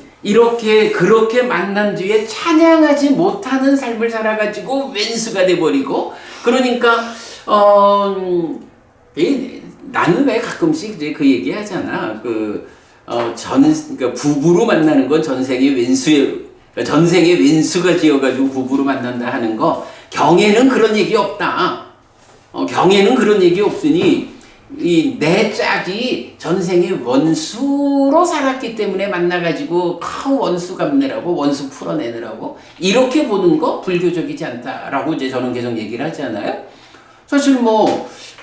그렇게 만난 뒤에 찬양하지 못하는 삶을 살아가지고 왼수가 돼버리고 그러니까 나는 왜 가끔씩 이제 그 얘기 하잖아. 그러니까 부부로 만나는 건 전생의 왼수가 지어가지고 부부로 만난다 하는 거 경에는 그런 얘기 없다. 경에는 그런 얘기 없으니 내 짝이 전생의 원수로 살았기 때문에 만나가지고 원수 갚느라고 원수 풀어내느라고 이렇게 보는 거 불교적이지 않다라고 이제 저는 계속 얘기를 하잖아요. 사실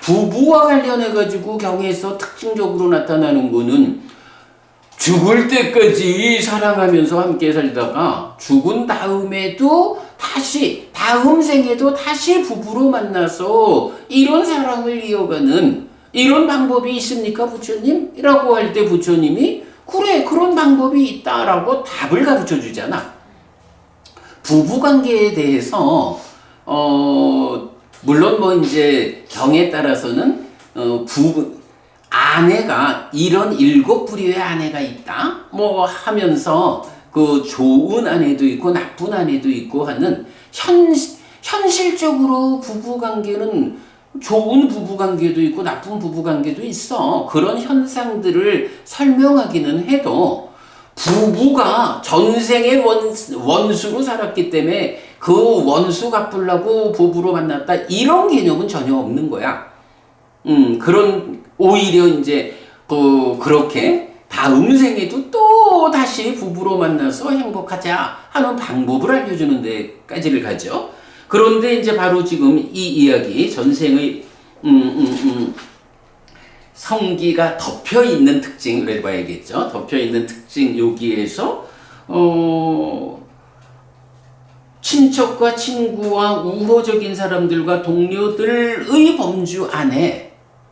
부부와 관련해가지고 경에서 특징적으로 나타나는 거는 죽을 때까지 사랑하면서 함께 살다가 죽은 다음에도 다시 다음 생에도 다시 부부로 만나서 이런 사랑을 이어가는 이런 방법이 있습니까 부처님? 라고 할 때 부처님이 그래 그런 방법이 있다라고 답을 가르쳐 주잖아. 부부관계에 대해서 물론 뭐 이제 경에 따라서는 아내가 이런 7부류의 아내가 있다 뭐 하면서 그 좋은 아내도 있고 나쁜 아내도 있고 하는 현실적으로 부부관계는 좋은 부부관계도 있고 나쁜 부부관계도 있어. 그런 현상들을 설명하기는 해도 부부가 전생의 원수로 살았기 때문에 그 원수 갚으려고 부부로 만났다 이런 개념은 전혀 없는 거야. 그런 오히려 이제 그렇게 다음 생에도 또 다시 부부로 만나서 행복하자 하는 방법을 알려주는 데까지를 가죠. 그런데 이제 바로 지금 이 이야기 전생의 성기가 덮여 있는 특징을 해봐야겠죠. 덮여 있는 특징 여기에서 친척과 친구와 우호적인 사람들과 동료들의 범주 안에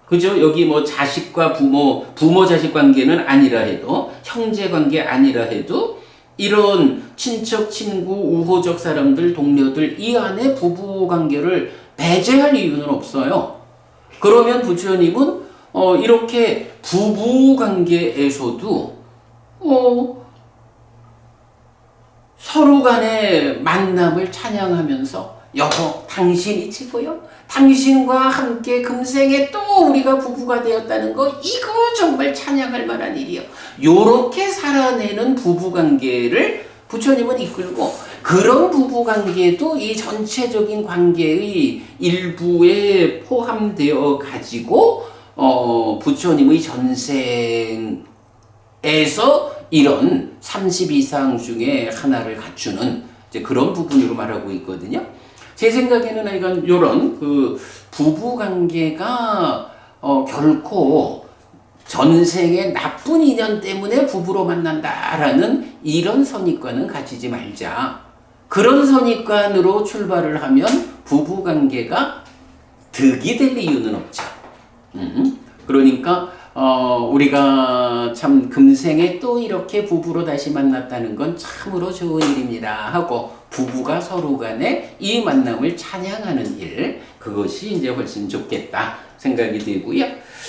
그죠? 여기 뭐 자식과 부모 자식 관계는 아니라 해도 형제 관계 아니라 해도 이런 친척, 친구, 우호적 사람들, 동료들 이 안에 부부 관계를 배제할 이유는 없어요. 그러면 부처님은 이렇게 부부 관계에서도 서로 간의 만남을 찬양하면서 여보 당신이 최고요. 당신과 함께 금생에 또 우리가 부부가 되었다는 거 이거 정말 찬양할 만한 일이요. 요렇게 살아내는 부부관계를 부처님은 이끌고 그런 부부관계도 이 전체적인 관계의 일부에 포함되어 가지고 부처님의 전생에서 이런 32상 중에 하나를 갖추는 이제 그런 부분으로 말하고 있거든요. 제 생각에는 이건 요런 그 부부 관계가 결코 전생의 나쁜 인연 때문에 부부로 만난다라는 이런 선입관은 가지지 말자. 그런 선입관으로 출발을 하면 부부 관계가 득이 될 이유는 없죠. 그러니까 우리가 참 금생에 또 이렇게 부부로 다시 만났다는 건 참으로 좋은 일입니다 하고 부부가 서로 간에 이 만남을 찬양하는 일 그것이 이제 훨씬 좋겠다 생각이 되고요.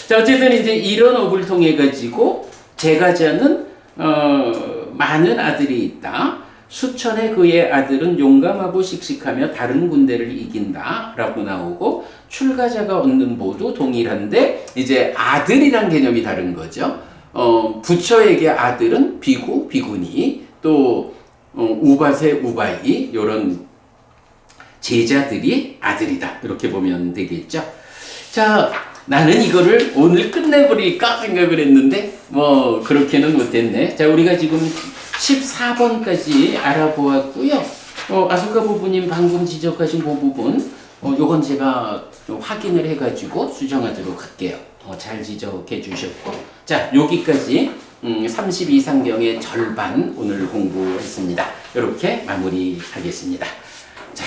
자 어쨌든 이제 이런 업을 통해 가지고 제가자는 많은 아들이 있다. 수천의 그의 아들은 용감하고 씩씩하며 다른 군대를 이긴다 라고 나오고 출가자가 얻는 보도 동일한데 이제 아들이란 개념이 다른 거죠. 부처에게 아들은 비구, 비구니 또 우바세, 우바이 이런 제자들이 아들이다 이렇게 보면 되겠죠. 자 나는 이거를 오늘 끝내버릴까 생각을 했는데 뭐 그렇게는 못했네. 자 우리가 지금 14번까지 알아보았고요. 아소카 부부님 방금 지적하신 그 부분 요건 제가 확인을 해가지고 수정하도록 할게요. 잘 지적해 주셨고 자 여기까지 32상경의 절반 오늘 공부했습니다. 이렇게 마무리하겠습니다. 자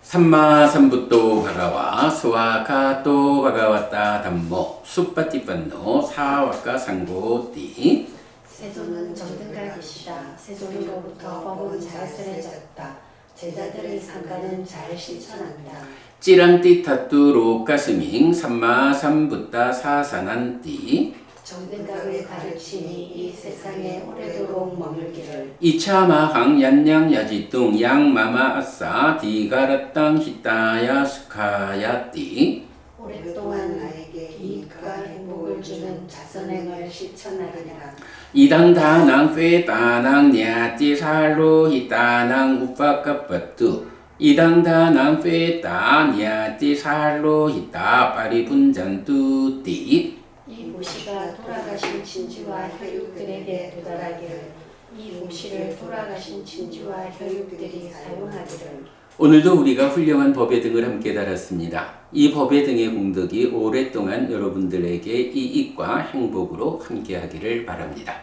삼마삼부토 바가와 수와카토 바가와타 담모 수빠띠빤노 사와카 상고띠 세존은 정등각이시다. 세존으로부터 법은 자연스레졌다. 제자들의 상가는 잘 실천한다. 찌랑띠 타뚜로 가스밍 삼마삼부타 사산한띠 정등각을 가르치니 이 세상에 오래도록 머물기를. 이차마항 얀냥야지뚱 양마마아싸 디가라땅 히타야 스카야띠 오랫동안 나에게 이익과 행복을 주는 자선행을 실천하리라. 이당다낭 페다낭 냐띠살로 히타낭 우파카빠뚜 이당다낭 페다 냐띠살로 히타 파리분잔뚜띠 이 모시가 돌아가신 친지와 혈육들에게 도달하기를. 이 모시를 돌아가신 친지와 혈육들이 사용하기를. 오늘도 우리가 훌륭한 법의 등을 함께 달았습니다. 이 법의 등의 공덕이 오랫동안 여러분들에게 이익과 행복으로 함께하기를 바랍니다.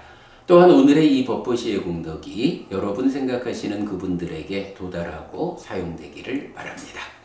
또한 오늘의 이 법보시의 공덕이 여러분 생각하시는 그분들에게 도달하고 사용되기를 바랍니다.